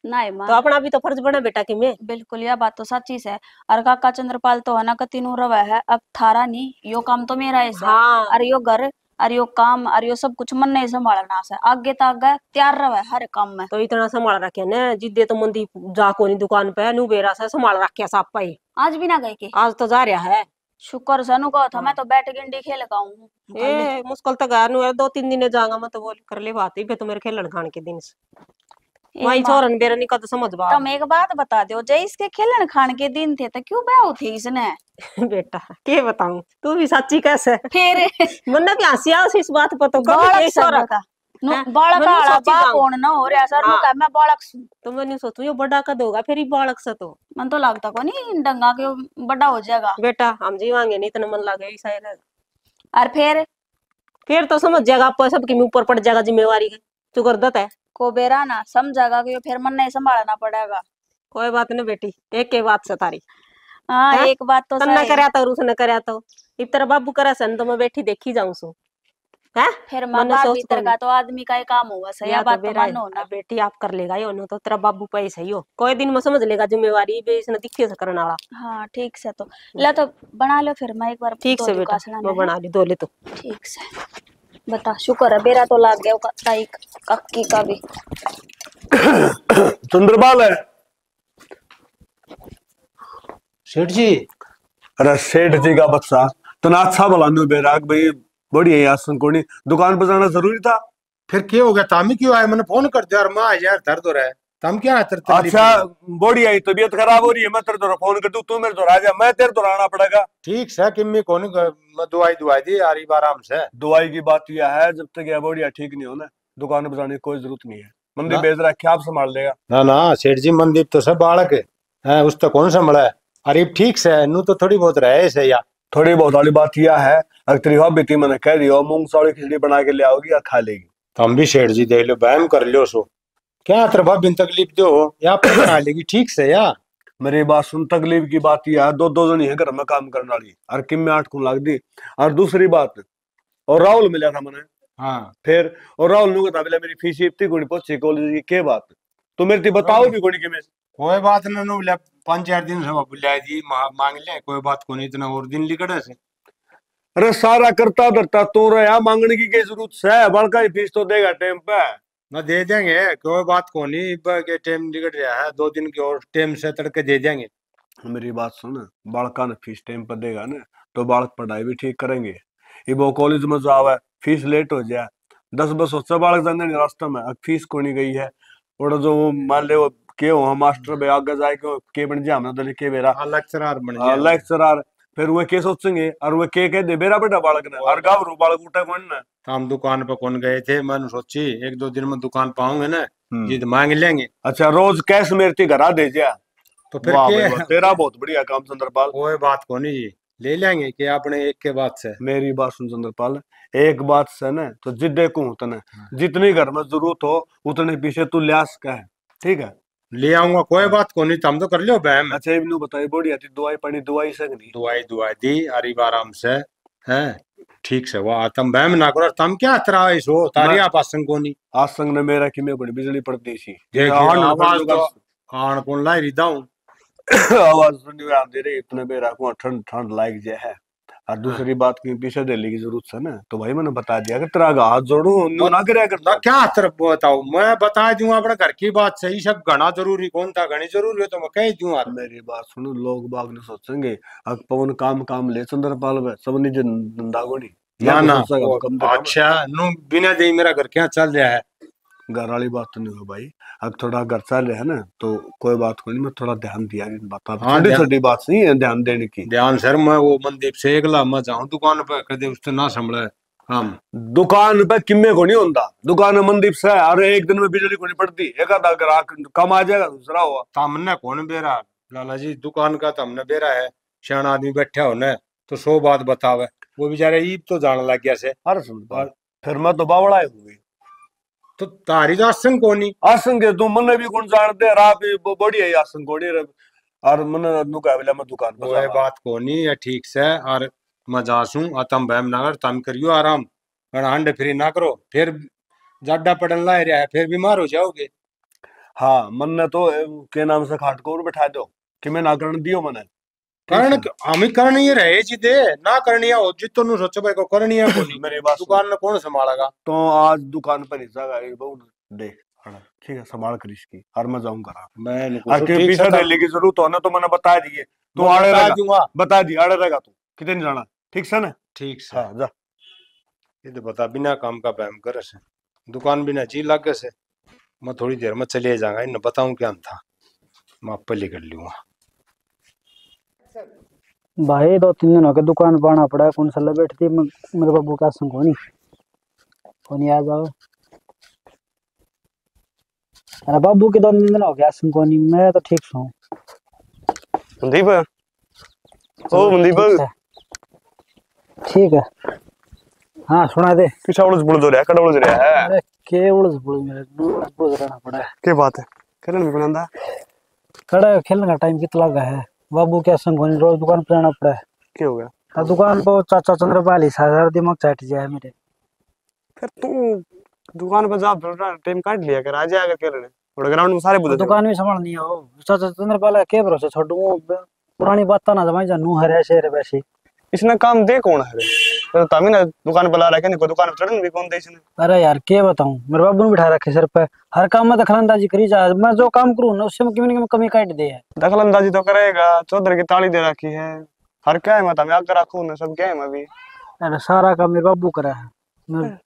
नहीं तो माँ अपना भी तो फर्ज बना बेटा कि मैं बिल्कुल यह बात तो सच्ची है। और काका चंद्रपाल तो है ना कति नु रवा है, अब थारा नहीं यो काम तो मेरा है हाँ और यो घर और यो काम और यो सब कुछ मन नहीं संभालना से आगे तक आगे तैयार रहा है हर काम में। तो इतना संभाल रखे ने जिद्दे तो मंदी जाको नहीं दुकान पे नू बेरा से संभाल रखे साप पाई आज भी ना गए के आज तो जा रहा है शुक्र से नु कहा था मैं तो बैठ गिंडी खेल का हूँ। ए मुश्किल तो घर नु 2-3 दिन जाऊंगा मैं तो बोल कर ले बात ही पे तो मेरे खेलन खान के दिन से वही छोरन बेरा निका तो समझ बा तुम एक बात बता दो जय इसके खेलन खान के दिन थे तो क्यों ब्याह थे इसने। बेटा के बताऊं तू भी सच्ची कैसे फिर मन भी हंसी आओ इस बात पर तो बालक कभी सब छोरा बता नु हैं? बालक मैंने आला सोची बाप जाऊं। होन ना हो रहा सर नु हाँ। कह मैं बालक सु तो मैंने सोचू ये बड़ा कद होगा फिर ही बालक से तो मन तो लगता को नहीं डंगा के बड़ा हो जाएगा। बेटा हम जीवांगे नहीं इतना मन लगे ऐसा ही रहेगा और फिर तो समझ जाएगा आपको सबके मुंह पर पड़ जाएगा जिम्मेवारी का चुकरदत है को बेरा ना समझागा कि फिर मन नहीं संभालना पड़ेगा। कोई बात नहीं बेटी एक के बात से तारी हाँ हाँ? एक बात तो तन्ना सही है। करया तो और उसने करया तो इस तरह बाबू करे सन तो मैं बैठी देखी जाऊं सो है फिर माँ मैंने बाप सोच भीतर को का तो आदमी का ही काम होगा सही, या या तो बात तो बेरा मानो ना। बेटी आप कर लेगा यो नो तो तेरा बाबू पे सही हो कोई दिन में समझ लेगा जिम्मेवारी बे इसने दिखे से करने वाला। हाँ ठीक से तो ले तो बना लो फिर, मैं एक बार ठीक धो से लूं बेटा कासना मैं में है। बना ली दो ले तो ठीक से बता, शुक्र है बेरा तो लाग गया ताई कक्की का भी। चंद्रपाल है। सेठ जी अरे सेठ जी का बच्चा तना अच्छा भला नु बेराग भाई बढ़िया यार संकोनी दुकान पर जाना जरूरी था। फिर क्या हो गया? तामी क्यों आए? मैंने फोन कर दिया और माँ यार दर्द हो रहा है। तम क्या है तेरे तकलीफ अच्छा की? बढ़िया ही तबीयत खराब हो रही है मैं तेरे तो फोन कर दूं तू मेरे तो राजा मैं तेरे तो आना पड़ेगा। ठीक है किम्मी कौन मैं दवाई दवाई दी यार आराम से। दवाई की बात यह है जब तक यह बढ़िया ठीक नहीं हो ना दुकान पर जाने की कोई जरूरत नहीं है। मंदी ना बेच रखा आप संभाल लेगा। ना ना सेठ जी मनदीप तो सब बालक है उस तक कौन संभला है? अरे ठीक से नू तो थोड़ी बहुत रहे से या थोड़ी बहुत वाली बात यह है अगर तेरी हॉबी थी मैंने कह दिया मूंग साड़ी खिचड़ी बना के ले आओगी या खा लेगी। तुम भी सेठ जी दे लो बहम कर लो सो क्या तरफा बिन तकलीफ दो या पर बना लेगी ठीक से या। मेरी बात सुन तकलीफ की बात यह है दो जन है घर में काम करने वाली और किम में 8 खून लाग दी। और दूसरी बात और राहुल मिला था मैंने हाँ फिर और राहुल नु बता मेरी फीस इतनी कोनी पहुंची कॉलेज की के बात तो मेरे ती बताओ भी कोनी के में कोई बात ना नो बोले 5-4 दिन से बुला दी मांग ले कोई बात को नहीं इतना और दिन लिखड़े से। अरे सारा करता धरता तो रहा मांगने की क्या जरूरत है बड़का ही फीस तो देगा टाइम पे। ना दे देंगे कोई बात को नहीं के टाइम निकट रहा है 2 दिन के और टाइम से तड़के दे देंगे। मेरी बात सुन बालका ने फीस टाइम पर देगा ना तो बालक पढ़ाई भी ठीक करेंगे। ये वो कॉलेज में जावे फीस लेट हो जाए 10 बस उससे बालक जाने नहीं रास्ते में अब फीस को नहीं गई है और जो मान ले वो के हो मास्टर बे आगे जाए के बन जाए हमने तो के बेरा लेक्चरर बन गया लेक्चरर फिर वो के सोचेंगे और वो के कह दे बेरा बेटा बालक ने और गावरू बालक उठा कौन ना। हम दुकान पे कौन गए थे मैंने सोची 1-2 दिन में दुकान पाऊंगे ना हम्म। ये तो मांग लेंगे। अच्छा रोज कैश मेरे घर आ दे जा तो फिर वाह के भाई वाह, तेरा बहुत बढ़िया काम चंद्रपाल। कोई बात को नहीं ले लेंगे कि आपने एक के बाद से। मेरी बात सुन चंद्रपाल एक बात से ना तो जिद्दे को उतने जितनी घर में जरूरत हो उतने पीछे तू ल्यास का है ठीक है ले आऊंगा कोई बात को नहीं तुम तो कर लो बहम। अच्छा इबनू बताइए बढ़िया थी दवाई पानी दवाई से नहीं दवाई दुआई दी अरीब आराम से है ठीक से वाह तुम बहम ना करो तुम क्या तरा सो तारी आप आसंग को नहीं आज संग ने मेरा कि मैं बड़ी बिजली पड़ती सी देखिए आवाज तो आन कौन लाई रिदा हूं आवाज सुनने में दे रही इतने बेरा को ठंड ठंड लाइक जे है और दूसरी बात की पीछे दिल्ली की जरूरत है ना तो भाई मैंने बता दिया कि तेरा हाथ जोड़ू न्यू ना करया करता क्या तरफ बताओ मैं बता दूं अपने घर की बात सही सब घना जरूरी कौन था घनी जरूरी है तो मैं कह दूं यार। मेरी बात सुनो लोग बाग ने सोचेंगे अब पवन काम काम ले चंद्रपाल में सब निज धंधा को नहीं ना ना कम से कम अच्छा नु बिना दे मेरा घर क्या चल रहा है। घर वाली बात तो नहीं हो भाई अब थोड़ा घर चल रहा है ना तो कोई बात को नहीं मैं थोड़ा ध्यान दिया इन बातों पे छोटी छोटी बात नहीं है ध्यान देने की। ध्यान सर मैं वो मनदीप से अगला मैं जाऊं दुकान पे कदे उससे ना संभले हम दुकान पे किम्मे को नहीं होता दुकान में मनदीप से अरे एक दिन में बिजली को नहीं पड़ती एक आधा ग्राहक कम आ जाएगा दूसरा हुआ हमने कौन बेरा लाला जी दुकान का तो हमने बेरा है सियाण आदमी बैठा हो न तो 100 बात बतावे वो बेचारे ईद तो जान लग गया से। अरे सुन फिर मैं तो बावड़ा हुई तो तारी तो आसंग कोनी आसंग तू मन भी कौन जानते रात भी बड़ी है आसंग कोनी और मन नुका बेला मैं दुकान पर वो बात कोनी है ठीक से और मैं जासूं अतम बहम ना कर तम करियो आराम अंडे फ्री ना करो फिर जाडा पड़न ला रहा है फिर बीमार हो जाओगे। हाँ मन ने तो के नाम से खाट को बैठा दो कि मैं ना करने दियो मने कारण हम करनी ही रहे जी दे ना करनी है हो जितो नु सोचो भाई को करनी है कोनी मेरी बात दुकान में कौन संभालेगा तो आज दुकान पर ही जागा एक बहुत देख ठीक है संभाल कर इसकी और मैं जाऊंगा मैं आके पीछे दिल्ली की जरूरत हो ना तो मैंने बता दिए तू आड़े रहेगा बता दी आड़े रहेगा तू कितने नहीं जाना ठीक से ना ठीक से हाँ जा ये तो बता बिना काम का बहम करे से दुकान बिना जी लागे से मैं थोड़ी देर में चले जाऊंगा इन बताऊं क्या था मैं पहले कर लूंगा। भाई 2-3 दिन हो गए दुकान पर आना पड़ा कौन सा बैठती मेरे बाबू का संग कोनी आ जाओ। अरे बाबू के 2 दिन हो गया संग कोनी मैं तो ठीक हूँ। मनदीप ओ मनदीप ठीक है हाँ सुना दे पीछा उलझ बुलझ रहा है कड़ा उलझ रहा है। अरे के उलझ बुलझ मेरे बुलझ रहना पड़ा है क्या बात है करन भी बनांदा कड़ा खेलने का टाइम कितना लगा है बाबू क्या संग होने रोज दुकान पे जाना पड़ा है। क्या हो गया? अब दुकान पर चाचा चंद्रपाल ही सारा दिमाग चाट जाए मेरे। फिर तू दुकान पर जा, टाइम काट लिया कर, आ जाएगा क्या रे? थोड़ा ग्राउंड में सारे अब बुझे दुकान भी संभालनी है वो चाचा चंद्रपाल का क्या भरोसा छोड़ू वो पुरानी बात ना जमाई जानू हरे शेर वैसे। इसने काम दे कौन है रे? तो तभी ना दुकान पर ला रखा, नहीं को दुकान पर चढ़न भी कौन दे इसने? अरे यार क्या बताऊं मेरे बाबू ने बिठा रखे सर पे, हर काम में दखलंदाजी करी जा, मैं जो काम करूं ना उससे क्यों नहीं कमी काट दे है। दखलंदाजी तो करेगा, चौधरी की ताली दे रखी है, हर क्या है मैं आकर रखू ना, सब क्या है मैं अभी। अरे सारा काम मेरे बाबू करा है, मैं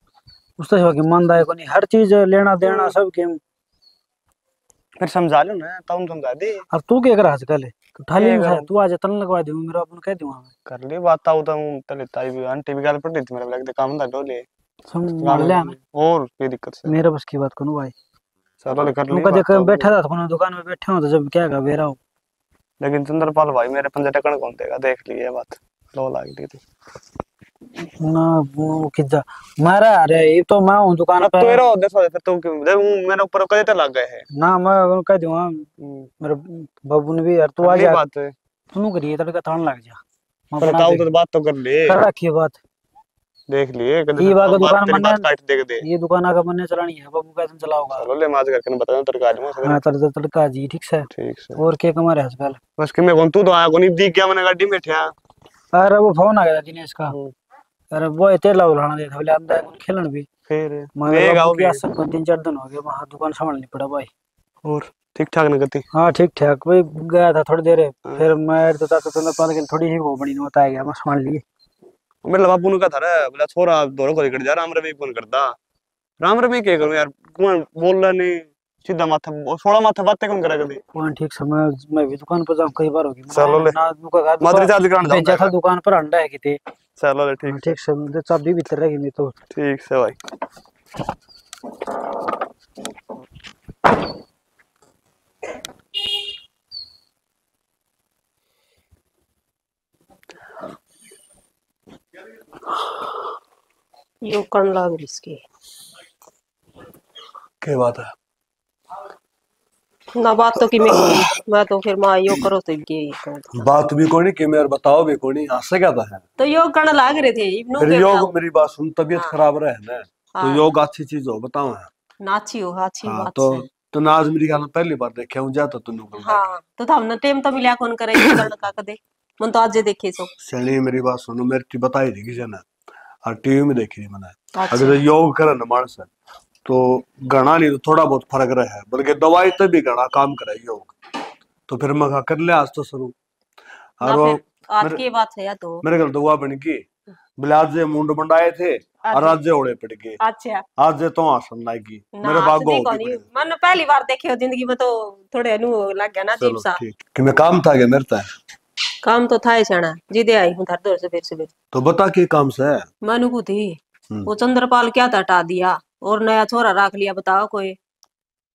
उससे हो कि ईमानदारी को नहीं, हर चीज लेना देना सब के। फिर समझा लो ना, तुम समझा दे। अब तू क्या कर आजकल तू ठाली क्या में करूं? तू आज तन लगवा दे मेरे बाबू ने कह दूंगा मैं कर ली बात, ताऊ तो तले ताई भी आंटी भी गाल पड़ रही थी मेरे, लगते काम था डोले समझ ले आना। और कोई दिक्कत से मेरे बस की बात करूं भाई, चलो कर तू ली कदे बात तो। बैठा था तो दुकान में बैठे हो तो जब क्या का बेरा हो। लेकिन चंद्रपाल भाई मेरे पंजे टकन कौन देगा, देख लिए बात, लो लाग दी थी ना वो किजा मारा। अरे ये तो मैं हूं दुकान अब पे तो एरो देखो फिर तुम क्यों देख मेरे ऊपर कदे तक लग गए हैं। ना, मैं कह दूंगा मेरे बाबू ने भी यार तू आ कर ली जा बात है, तू करिए तड़का तान लग जा मैं पर बना ताऊ दे तो बात तो कर ले, कर रखी है बात। देख लिए कदे ये बात बात दुकान तेरी मन्ने बात काट देख दे। ये दुकान आगे मन्ने चलानी है, बाबू कैसे चलाओगा। चलो ले माज करके बता तेरे का आज हाँ तड़का जी ठीक से। ठीक से और क्या कमा रहा है आजकल। बस कि मैं कौन तू तो आया कोनी दिख गया मैंने गाड़ी में बैठा। अरे वो फोन आ गया था दिनेश का, अरे वो तेला उलाना दे था बोले अंदर खेलन भी फिर मगर लेगा बाबू वो की भी। आसक 3-4 दिन हो गए वहां दुकान संभालनी पड़ा भाई। और ठीक ठाक न गति? हाँ ठीक ठाक भाई गया था थोड़ी देर फिर मैं तो चाचा चंद्रपाल के थोड़ी ही वो बड़ी नौत आ गया मैं संभाल लिए। मेरे बापू ने कहा था रे बोला छोरा दोरो को निकल जा, राम रवि फोन करता, राम रवि क्या करूं यार, कौन बोल रहा नहीं सीधा माथा सोड़ा माथा बातें कौन करा कभी। कौन ठीक समय मैं भी दुकान पर जाऊं कई बार होगी चलो ले ना दुकान मादरी चार्ज कराने जाऊं भेजा था दुकान पर अंडा है किते। चलो ले हाँ, ठीक ठीक से चाबी भीतर रहेगी नहीं तो ठीक से भाई। यो कण लाग रही इसकी क्या बात है? ना बात तो कि मैं तो फिर मां यो करो तो ये बात भी कोनी कि मेरे बताओ भी कोनी, हंसे क्या था है? तो यो कण लाग रहे थे इब्नू फिर के योग बताओ मेरी बात सुन, तबीयत हाँ। खराब रहे ना तो हाँ। योग अच्छी चीज हो बताओ है। नाची हो अच्छी हाँ बात तो से तो ना आज मेरी गाल पहली बार देखे हूं जाता तू नुकल हाँ तो हमने टाइम तो मिला कौन करे ये करण का कदे मन तो आज देखे सो सैनी मेरी बात सुनो, मेरी टी बताई थी किसी ने और टीवी में देखी थी मैंने। अच्छा। अगर योग करे ना मानस तो घना नहीं तो थोड़ा बहुत फर्क रहे, बल्कि दवाई तभी घना काम करे योग। तो फिर मैं कहा कर ले आज तो शुरू ना और वो फिर आज मेरे की बात है या तो मेरे घर दुआ बन की बोले आज जे मुंड मंडाए थे और आज जे ओड़े पड़ गए, अच्छा आज जे तो आसन लागी ना मेरे आज भागो देखो नहीं मैंने पहली बार देखे हो जिंदगी में तो थोड़े अनु लग गया ना अजीब चलो सा ठीक कि मैं काम था क्या मेरे तय काम तो था ही सेना जिदे आई हूं धर दौर से तो बता के काम से है। मनु को थी वो चंद्रपाल क्या था हटा दिया और नया छोरा रख लिया बताओ कोई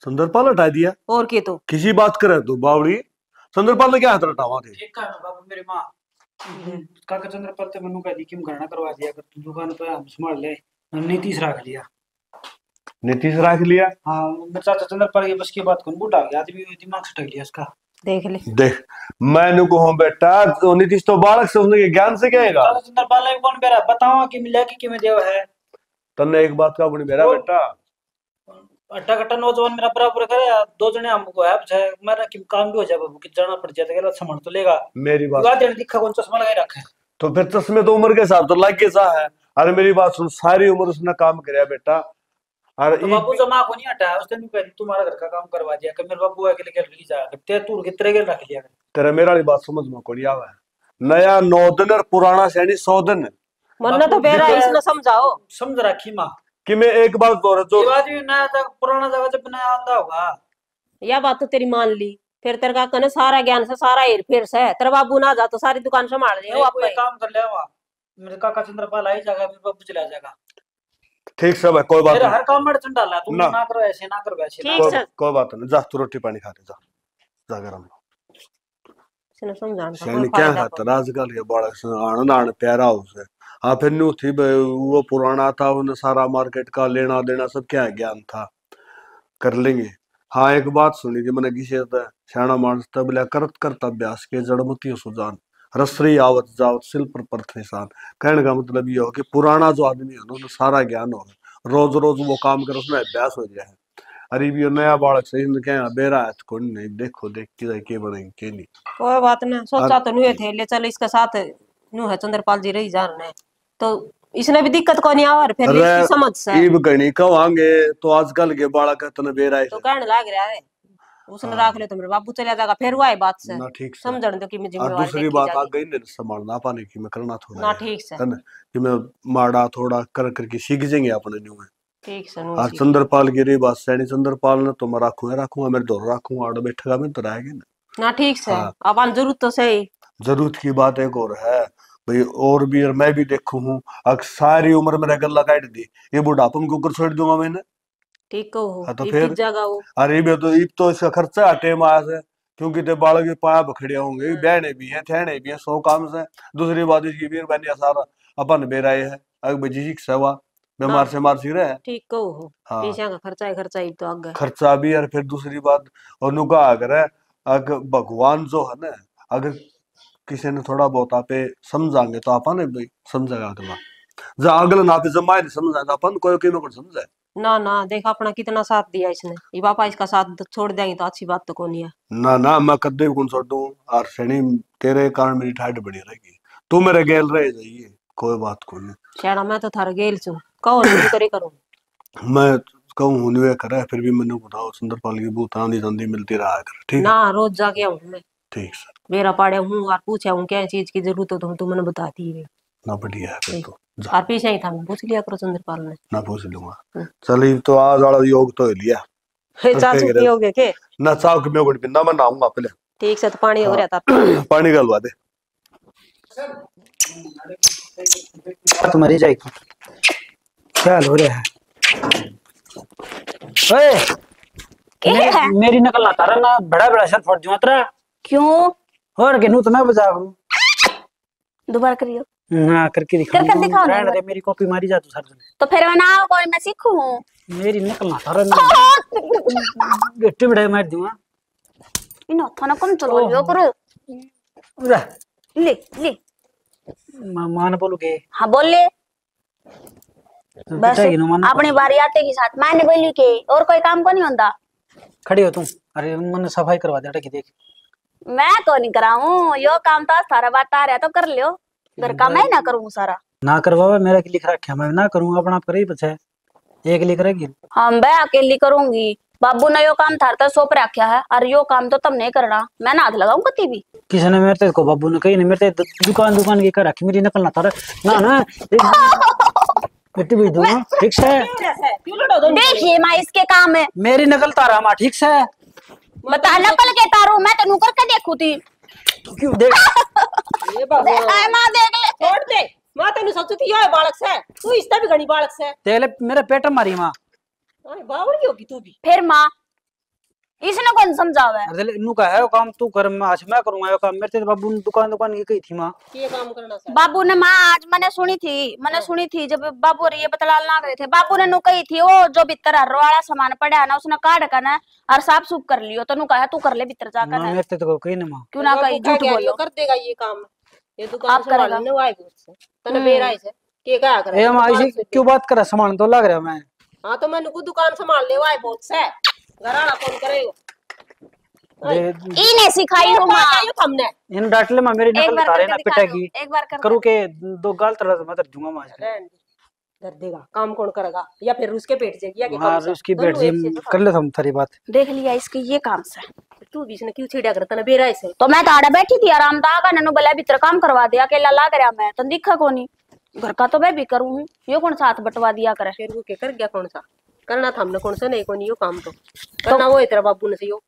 चंद्रपाल हटा दिया और के तो किसी बात करे तू बावड़ी, चंद्रपाल ने क्या हाथ हटावा थे? ठीक है बाबू मेरी माँ काका चंद्रपाल ते मनु का दी किम करना करवा दिया कर तू दुकान पे हम संभाल ले नीतीश रख लिया। नीतीश रख लिया? हाँ मेरे चाचा चंद्रपाल की बस की बात कौन बूढ़ा गया आदमी दिमाग से टक लिया इसका। देख ले देख मैंने को हूं बेटा तो नीतीश तो बालक से उसने ज्ञान से कहेगा। चाचा चंद्रपाल ने कौन बेरा बताओ कि मिला कि में देव है तन्ने एक बात का अपनी बेरा बेटा अट्टा कट्टा नौजवान मेरा बराबर करे दो जने हमको है मेरा कि काम भी हो जाए बाबू कि जाना पड़ जाए तो संभाल तो लेगा। मेरी बात विवाह देने दिखा कौन चश्मा लगाए रखे तो फिर चश्मे तो उम्र के हिसाब तो लग के सा है। अरे मेरी बात सुन, सारी उम्र उसने काम कराया बेटा और तो बाबू जमा को नहीं हटाया उसने भी कह तुम्हारा घर का काम करवा दिया कि मेरे बाबू अकेले के ली जा ते तू कितने के रख लिया तेरा मेरा वाली बात समझ में कोई आवा है। नया 9 दिन और पुराना सैनी 100 दिन मन तो बेरा इसने समझाओ समझ रखी माँ कि मैं एक बार जो आदमी नया पुराना जगह जब नया आंदा होगा यह बात तो तेरी मान ली फिर तेरे काका ने सारा ज्ञान से सारा हेर फेर से तेरा बाबू ना जा तो सारी दुकान संभाल ले वो कोई काम कर ले वहाँ मेरे काका चंद्रपाल आई जाएगा मेरे बाबू चला जाएगा। ठीक सब है कोई बात फिर नहीं, हर काम में अड़चन डाला तुम ना। ना करो ऐसे ना करो वैसे ठीक है कोई बात नहीं, जा तू रोटी पानी खा ले जा गरम इसने समझाना था, सैनी कोई क्या फायदा खाता आजकल के बालक से आनंद आन प्यारा उसे हाँ फिर न्यू थी वो पुराना था उन्हें सारा मार्केट का लेना देना सब क्या ज्ञान था कर लेंगे। हाँ एक बात सुनी थी मैंने किसी से, श्याणा मानस तबला करत करत अभ्यास के जड़मती सुजान, रसरी आवत जावत शिल पर परत निशान। कहने का मतलब ये हो कि पुराना जो आदमी है ना उन्हें सारा ज्ञान हो, रोज रोज वो काम करे उसमें अभ्यास हो जाए। अरे भी नया बालक सही ने क्या बेरा है कौन नहीं, देखो देख के बनेंगे के नहीं। कोई बात नहीं, सोचा तो नहीं थे ले चल इसके साथ नू है चंद्रपाल जी रही जान रहे तो इसने भी दिक्कत को नहीं आवर फिर अरे इसकी समझ से इब गणी कवांगे तो आजकल के बालक तने बेरा है तो कहने लाग रहा है उसने राख ले तो मेरे बाबू चला जाएगा फिर वो है बात से ना ठीक से। समझण दो कि मैं और जिम्मेवारी दूसरी देखी बात आ जाएगी। गई ने संभालना पाने की मैं करना थोड़ा ना है ठीक से है ना कि मैं माड़ा थोड़ा कर करके सीख जाएंगे अपने न्यू में। ठीक से नू आज सीख। चंद्रपाल की रही बात सैनी चंद्रपाल ने तो मैं रखूंगा मेरे दौर रखूंगा आड़ बैठेगा मैं तो रहेगा ना। ना ठीक से हाँ। अपन जरूरत तो सही जरूरत की बात एक और है भाई, और भी और मैं भी देखू हूँ अगर सारी उम्र मेरा गला काट दी ये बुढ़ापन को ऊपर छोड़ दूंगा मैंने। ठीक को हाँ तो इब फिर किस जगह हो अरे इब तो इसका खर्चा हटे माया से, क्योंकि ते बालक के पाया बखड़े होंगे बहने भी हैं थेने भी हैं 100 काम से। दूसरी बात इसकी वीर बनिया सारा अपन बेराए है अगर बजी शिक सेवा बीमार से मार सी रहे है। ठीक को हो हाँ पैसा का खर्चा है, खर्चा इब तो आगे खर्चा भी और फिर दूसरी बात और नुका अगर है अगर भगवान जो है ना अगर किसी ने थोड़ा बहुत आपे समझाएंगे तो अपन भी समझेगा अगला, जो अगला ना पे जमाए समझाए तो अपन कोई कोई में कुछ समझे ना देख अपना कितना साथ दिया इसने ये पापा इसका साथ छोड़ देंगे तो अच्छी बात तो कौन है। ना मैं कदे भी कौन छोड़ दूं और शनि तेरे कारण मेरी ठाट बनी रहेगी, तू मेरे गेल रह जाइए कोई बात को नहीं। शायद मैं तो थारा गेल छू कहो नहीं करे करूं मैं कहूँ हुए करे फिर भी मैंने बताओ सुंदरपाल की बूत आंधी तंदी मिलती रहा कर ठीक है ना रोज जाके आऊं मैं ठीक सर मेरा पाड़े हूँ और पूछा हूँ क्या चीज की जरूरत हो तो तू मैंने बताती है ना बढ़िया है फिर तो जा और पीछे ही था मैं पूछ लिया करो चंद्रपाल ने ना पूछ लूंगा चल तो आज वाला योग तो लिया चाचू पियोगे के ना चाव के मैं गुड़ पिंदा मैं नहाऊंगा पहले ठीक से तो पानी हो रहा था पानी गलवा दे तुम्हारी जाएगी क्या हो रहा है ओए मेरी नकल ना तारा ना बड़ा बड़ा सर फट जुआ तेरा क्यों और के नू तो मैं बजा करूं दोबारा करियो ना करके दिखा कर दिखाओ ना रहने दे मेरी कॉपी मारी जा तू सर तो फिर मैं ना कोई मैं सीखूं मेरी नकल ना तारा ना गट्टी बड़ा मार दूंगा इन थाना कम चलो लियो करो उरा ले ले मान बोलोगे हाँ बोल ले बस पिटाई नो मान अपनी बारी आते के साथ मैंने बोली के और कोई काम को नहीं होता खड़ी हो तुम अरे मन सफाई करवा दे कि देख मैं तो नहीं कराऊं यो काम तो सारा बात आ रहा तो कर लियो घर का मैं ना करूं सारा ना करवावे मेरा की लिख रखा मैं ना करूंगा अपना आप करे बच्चा एक लिख रहेगी हम मैं अकेली करूंगी बाबू ने यो काम थारता सौंप रखा है और यो काम तो तुम नहीं करना मैं ना हाथ लगाऊं कती भी किसी ने मेरे ते को बाबू ने कही नहीं मेरे ते दुकान की कर रखी मेरी नकल ना तारा ना गट्टी भेज दूंगा ठीक से देखिए मैं इसके काम है मेरी नकल तारा मां ठीक से बता नकल के तारू मैं तेनू करके देखू थी क्यों देख ये भगवान मां देख ले छोड़ दे मां तेनु सोचू थी यो बालक से तू इसता भी घणी बालक से देख ले मेरे पेट मारी मां अरे बावड़ी होगी तू भी फिर मां इसने कौन समझावे अरे नु का है वो काम तू कर मैं करूंगा ये काम मेरे ते बाबू ने दुकान की कही थी मां ये काम करना सा बाबू ने मां आज मैंने सुनी थी जब बाबू और ये बतलाल ना करे थे बाबू ने नु कही थी वो जो भीतर हर वाला सामान पड़ा है ना उसने काट कर ना और साफ सूफ कर लियो तो नु कहा तू कर ले भीतर जाकर मां मेरे ते तो कही ना मां क्यों ना कही झूठ बोलो कर देगा ये काम ये दुकान आप करेगा। संभालने वाई से तने बेराई से के क्या करे ए मां ऐसी क्यों बात कर सामान तो लग रहा मैं हां तो मैंने को दुकान संभाल ले वाई बहुत से घराड़ा कौन करेगा इने सिखाई हो मां आयो हमने इन डांट ले मां मेरी एक नकल बार तारे करके ना दिखा पिटेगी दो एक बार कर करू के दो गाल तरह मत दूंगा मां रहन दे, कर देगा काम कौन करेगा या फिर उसके पेट जाएगी या के हां उसकी बैठ जी कर ले हम थारी बात देख लिया इसके ये काम से तू बीच में क्यों छेड़ा करता ना बेराई से तो मैं ताड़ा बैठी थी आराम दा का ननु भला भीतर काम करवा दिया अकेला ला करया मैं तो दिखा कोनी घर का तो मैं भी करूं ये कौन साथ बटवा दिया करे फिर वो के कर गया कौन सा करना था हमने कौन सा नहीं कोनी यो काम तो करना वो तेरा बाबू ने से यो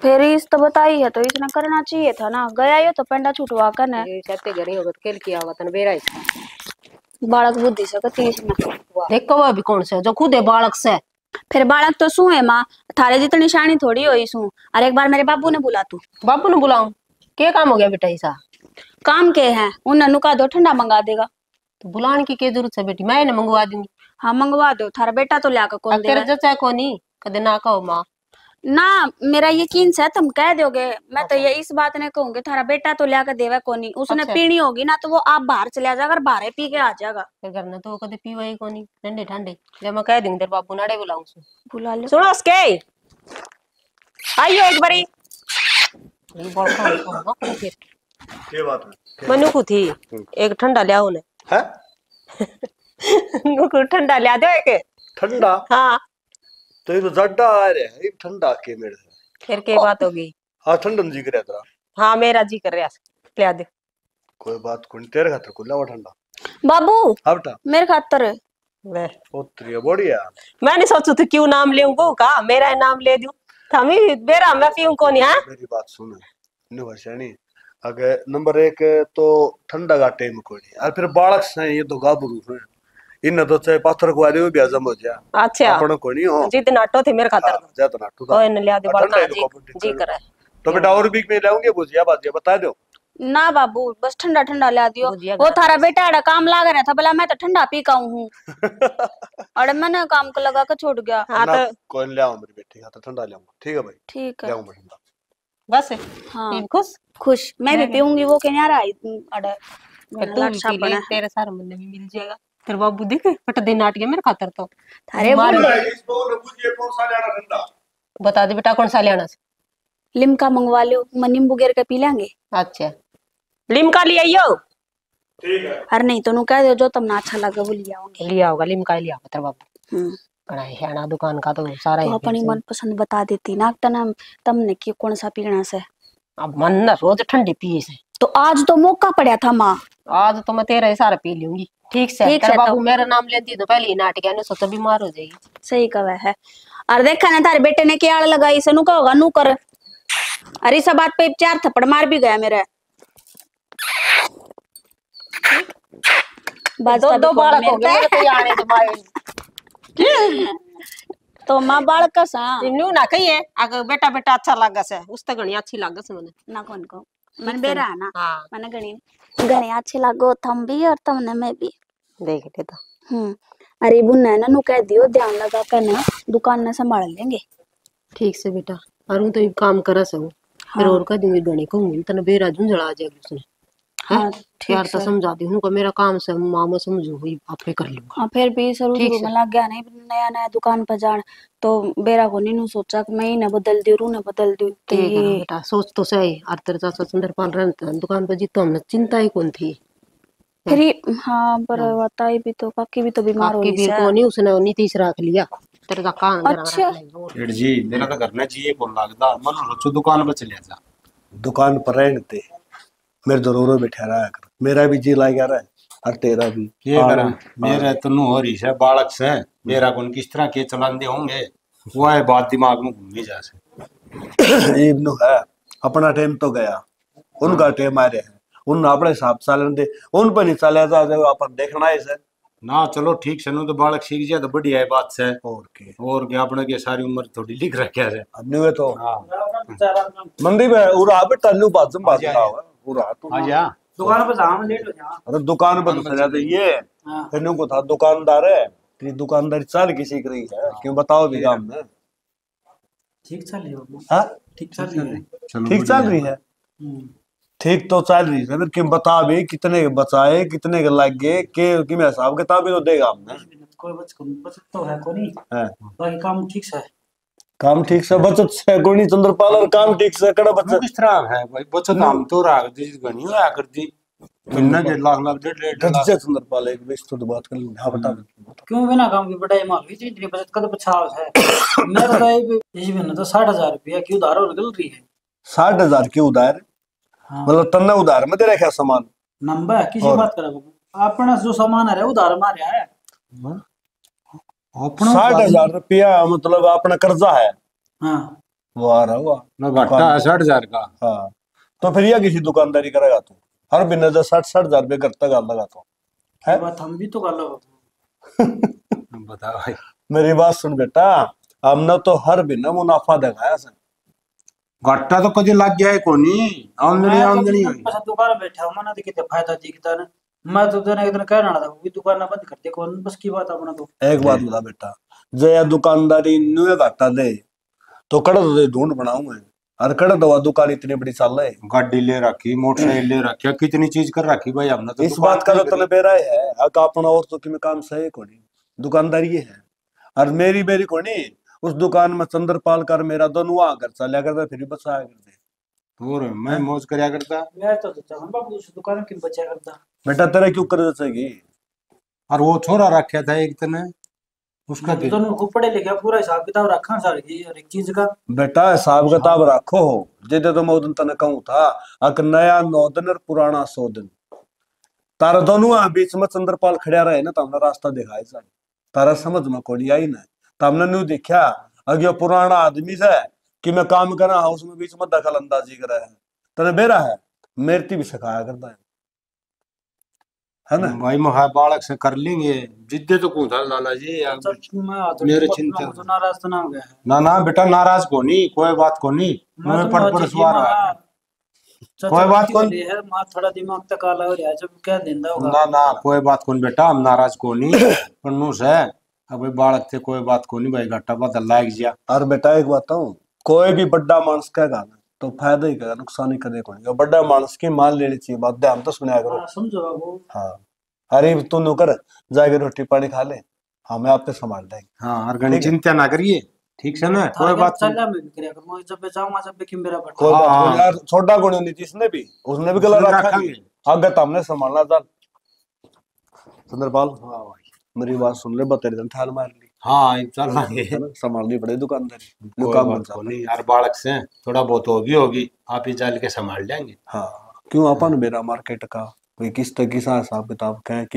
फिर इस तो बताई है तो इसने करना चाहिए था ना गया यो तो पेंडा छुटवा कर ने ये चाहते घर ही होगा तो खेल किया होगा तने बेराई बालक बुद्धि से कती इसने देखो वो अभी कौन सा जो खुद है बालक से फिर बालक तो सू है मां थारे जितनी शानी थोड़ी होई सू और एक बार मेरे बाबू ने बुला तू बाबू ने बुलाऊं क्या काम हो गया बेटा ऐसा काम के है उन ननु का दो ठंडा मंगा देगा तो बुलाने की क्या जरूरत है बेटी मैं ना मंगवा दूंगी हाँ मंगवा दो थारा बेटा तो लाकर कौन तेरा देगा जचा कोनी कदे ना कहो माँ। ना मेरा यकीन से तुम कह दोगे। मैं तो ये इस बात ने कहूंगी थारा बेटा तो लिया के देवा कोनी, उसने अच्छा। पीनी होगी ना तो वो आप बाहर चला जाएगा और बाहर पी के आ जाएगा। फिर करना तो कदे पीवा ही कोनी ठंडे ठंडे। जब मैं कह दूंगी तेरे बाबू नाड़े बुलाऊं सु। बुला लो। सुनो उसके आइयो एक बारी। ये बड़ खाओ फिर क्या बात है? मनु को थी एक ठंडा ले आओ ने। है को ठंडा ले दो एक। ठंडा? हाँ तो ये तो जड्डा आ रहा है, ये ठंडा के मेरे से। फिर के बात होगी। हाँ ठंडन जी करे तेरा। हाँ मेरा जी कर रहा ले दे। कोई बात कोई तेरे खातर को लावा ठंडा। बाबू हाँ बेटा मेरे खातर ले उतरी बढ़िया। मैंने सोचू थी क्यों नाम ले का मेरा नाम ले दूं थमी बेरा मैं पीऊं कौन है। मेरी बात सुन निवासनी अगर नंबर 1 तो ठंडा का टाइम कोई नहीं और फिर बालक से ये तो गाबरू है इन तो चाहे पाथर को आदे भी हजम हो जा। अच्छा अपन को नहीं हो जित नाटो थे मेरे खातर हाँ, ज्यादा नाटो कोई न लिया दे बड़का ठंडा जी करे। तो बेटा और भी में लाऊंगे भुजिया बाजिया बता दो। ना बाबू बस ठंडा ठंडा ला दियो। भुजिया वो गरम थारा बेटा अड़ा काम लाग रहा था बोला मैं तो ठंडा पी काऊ हूँ। अरे मैंने काम को लगा के छोड़ गया। हाँ ना तो कोई ले आओ मेरी बेटी का तो ठंडा लाऊंगा ठीक है भाई ठीक ले है। आऊंगा ठंडा। बस हाँ पी खुश खुश मैं भी पीऊंगी वो कहने रहा अड़े फिर तू भी पी ले तेरे सारे मन में मिल जाएगा। तेरे बाबू देख फट दे नाट गया मेरे खातर तो थारे मार बोले इस बोल भुजिया कौन सा लेना ठंडा बता दे बेटा कौन सा लेना से। लिमका मंगवा लो मैं नींबू गिर के पी लेंगे। अच्छा लिमका ले आइयो। ठीक है अरे नहीं तो नु कह दो जो तुमने अच्छा लगे वो लिया होंगे। लिया होगा लिमका लिया तेरे बाबू कड़ा है ना दुकान का तो सारा तो ही अपनी मन पसंद बता देती ना तना तुमने कि कौन सा पीना से। अब मन ना रोज ठंडी पिए से तो आज तो मौका पड़ा था माँ। आज तो मैं तेरा ही सारा पी लूंगी ठीक से। ठीक तेरा है, बाबू तो। मेरा नाम लेती तो पहले ही नाट गया सोचा बीमार हो जाएगी। सही कहा है। और देखा ना तारे बेटे ने क्या आड़ लगाई से नु कहोगा नु कर। अरे सब बात पे 4 थप्पड़ मार भी गया मेरे। दो दो बालक हो गए मेरे तो आने तो माए तो माँ बाल का सा न्यू ना कही है अगर बेटा बेटा अच्छा लगा से उस तक घनी अच्छी लगा से मने ना कौन को मन बेरा है ना। हाँ मैंने गणी अच्छी लागो थम भी और तुमने मैं भी देख ले तो अरे बुन्ना है ना नु कह दियो ध्यान लगा कर ना दुकान ना संभाल लेंगे। ठीक से बेटा और तो काम करा सकूं फिर और का दूंगी गणी कहूंगी तने बेरा झुंझला आ जाएगी उसने। हाँ यार तो समझा दी हूं को मेरा काम से मामा समझू हुई आपे कर लूंगा। हाँ फिर भी शुरू ठीक शुरू में लग गया नहीं नया नया दुकान पर जान तो बेरा को नीनू सोचा कि मैं ही ना बदल दी रू ना बदल दी तो ठीक है ना ये बेटा सोच तो सही और तेरे चाचा सुंदरपाल रहते हैं दुकान पर जी तो हमने चिंता ही कौन थी। फिर हाँ पर बताई भी तो काकी भी तो बीमार हो आपकी गई भी को नहीं उसने नीतीश रख लिया तेरे का काम अच्छा। सेठ जी मेरा तो करना चाहिए कौन लगदा मन सोचो दुकान पर चले जा। दुकान पर रहते मेरे जरूर बैठा रहा कर मेरा भी जी लाग रहा है और तेरा भी ये करा मेरे तनु हो रही है बालक से मेरा कौन किस तरह के चलांदे होंगे वो है बात दिमाग में घूम जा से। इब्नु है अपना टाइम तो गया उनका टाइम आ रहा है उन अपने हिसाब चलन दे उन पर नहीं चले जा अपन देखना है सर ना चलो ठीक से नु तो बालक सीख जाए तो बढ़िया है बात से और क्या अपने के सारी उम्र थोड़ी लिख रखा है। अब नहीं तो हाँ मंदी में उरा पे टल्लू बाजम बाज रहा है उरा तो आ जा दुकान पर जा हम लेट हो जा। अरे दुकान पर तो सजा दे ये तेनू को था दुकानदार है तेरी दुकानदारी चल की सीख रही है क्यों बताओ भी काम में। ठीक चल रही है हाँ ठीक चल रही है। ठीक चल रही है ठीक तो चल रही है कि बता भी कितने के बचाए कितने के लग गए कि मैं हिसाब किताब भी तो देगा हमने कोई बचत तो है को नहीं है बाकी काम ठीक से है। काम ठीक से बचत से कोई नहीं चंद्रपाल और काम ठीक से कड़ा बचत किस तरह है भाई बचत हम तो राग जिस गनी होया करती किन्ना के लाख लाख डेढ़ लाख गज्जे चंद्रपाल एक बेच तो बात कर हाँ बता क्यों बिना काम की बटाई मार रही थी इतनी बचत का तो पछाव है। मेरा तो इस महीने तो 60,000 रुपया की उधार और निकल रही है। 60,000 की उधार हाँ। मतलब तन्ने उधार में दे रखा सामान नंबर किसी बात करा बाबू अपना जो सामान है उधार मार है 60,000 रुपया मतलब अपना कर्जा है। हाँ वाह रहा हुआ ना घाटा है 60,000 का। हाँ तो फिर यह किसी दुकानदारी करेगा तू हर महीने जो 60,000 रुपये घर तक लगा तो है बात हम भी तो कर लो बता भाई मेरी बात सुन बेटा हमने तो हर महीने मुनाफा दिखाया सर घाटा तो कभी लग गया है कोनी आमदनी आमदनी हुई बस दुकान बैठा हूं मैंने कितने फायदा दिखता ना मैं तो देने कहना था वो दुकान बंद कर दे कौन बस की बात अपना तो एक बात बता बेटा जया दुकानदारी न्यू घाटा दे तो कड़ तो ढूंढ बनाऊंगा। और कड़ दवा दुकान इतनी बड़ी चल रही है। गाड़ी ले रखी, मोटरसाइकिल ले रखी, कितनी चीज कर रखी भाई हमने तो। इस बात का तो तने बेरा है अक अपना और तो कि काम सही कोनी दुकानदारी ये है। और मेरी मेरी कोनी उस दुकान में चंद्रपाल कर मेरा दोनों वहां कर चलिया करता फिर बचाया करते। और मैं मौज करया करता। मैं तो चाहूं बाबू उस दुकान की बचा करता। बेटा तेरा क्यों कर देगी। और वो छोरा रखा था एक तने, उसका मैं तो खूब पढ़े लिखे पूरा हिसाब किताब रखा सारी की हर एक चीज का। बेटा हिसाब किताब रखो जिदे तो मैं उदन तने कहूं था अक नया 9 दिन और पुराना 100 दिन। तारा दोनों बीच में चंद्रपाल खड़ा रहे ना तो हमने रास्ता दिखाई जाए। तारा समझ में कोनी आई ना तो हमने न्यू देखा अगे पुराना आदमी से कि मैं काम करा हाउस में बीच में दखल अंदाजी करा है तने बेरा है मेरती भी सिखाया करता है ना भाई महा बालक से कर लेंगे जिद्दे तो कौन था लाला जी यार। मेरे चिंता तो नाराज तो ना हो गया है। ना ना बेटा नाराज को नहीं, कोई बात को नहीं। मैं पड़ सवार कोई बात को नहीं है। मां थोड़ा दिमाग तक आला हो रहा है जब क्या देंदा होगा। ना ना कोई बात को नहीं बेटा, हम नाराज को नहीं पन्नूस है अब बालक थे, कोई बात को नहीं भाई घाटा बदल लाग गया। और बेटा एक बात कहूं कोई भी बड़ा मानस कहेगा ना तो फायदा ही करेगा नुकसान ही करे कोई। बड़ा मानस की मान लेनी चाहिए बात ध्यान तो सुना करो। समझो बाबू। हाँ अरे तू नौकर जाके रोटी पानी खा ले हमें आप पे संभाल देंगे। हाँ और घनी चिंता ना करिए ठीक है ना कोई बात नहीं। चला मैं भी करया करूंगा जब जाऊंगा जब भी कि मेरा बटा कोई बात नहीं यार छोटा गुण नहीं जिसने भी उसने भी गला रखा आगे तो हमने संभालना था। चंद्रपाल हाँ भाई मेरी बात सुन ले बतेरे दिन ठाल मार ली। हाँ चल लांगे संभालनी पड़े दुकानदारी कोई बात को नहीं यार, बालक से थोड़ा बहुत होगी आप ही चल के संभाल लेंगे। हाँ क्यों अपन मेरा मार्केट का कोई किस तरह की हिसाब किताब क्या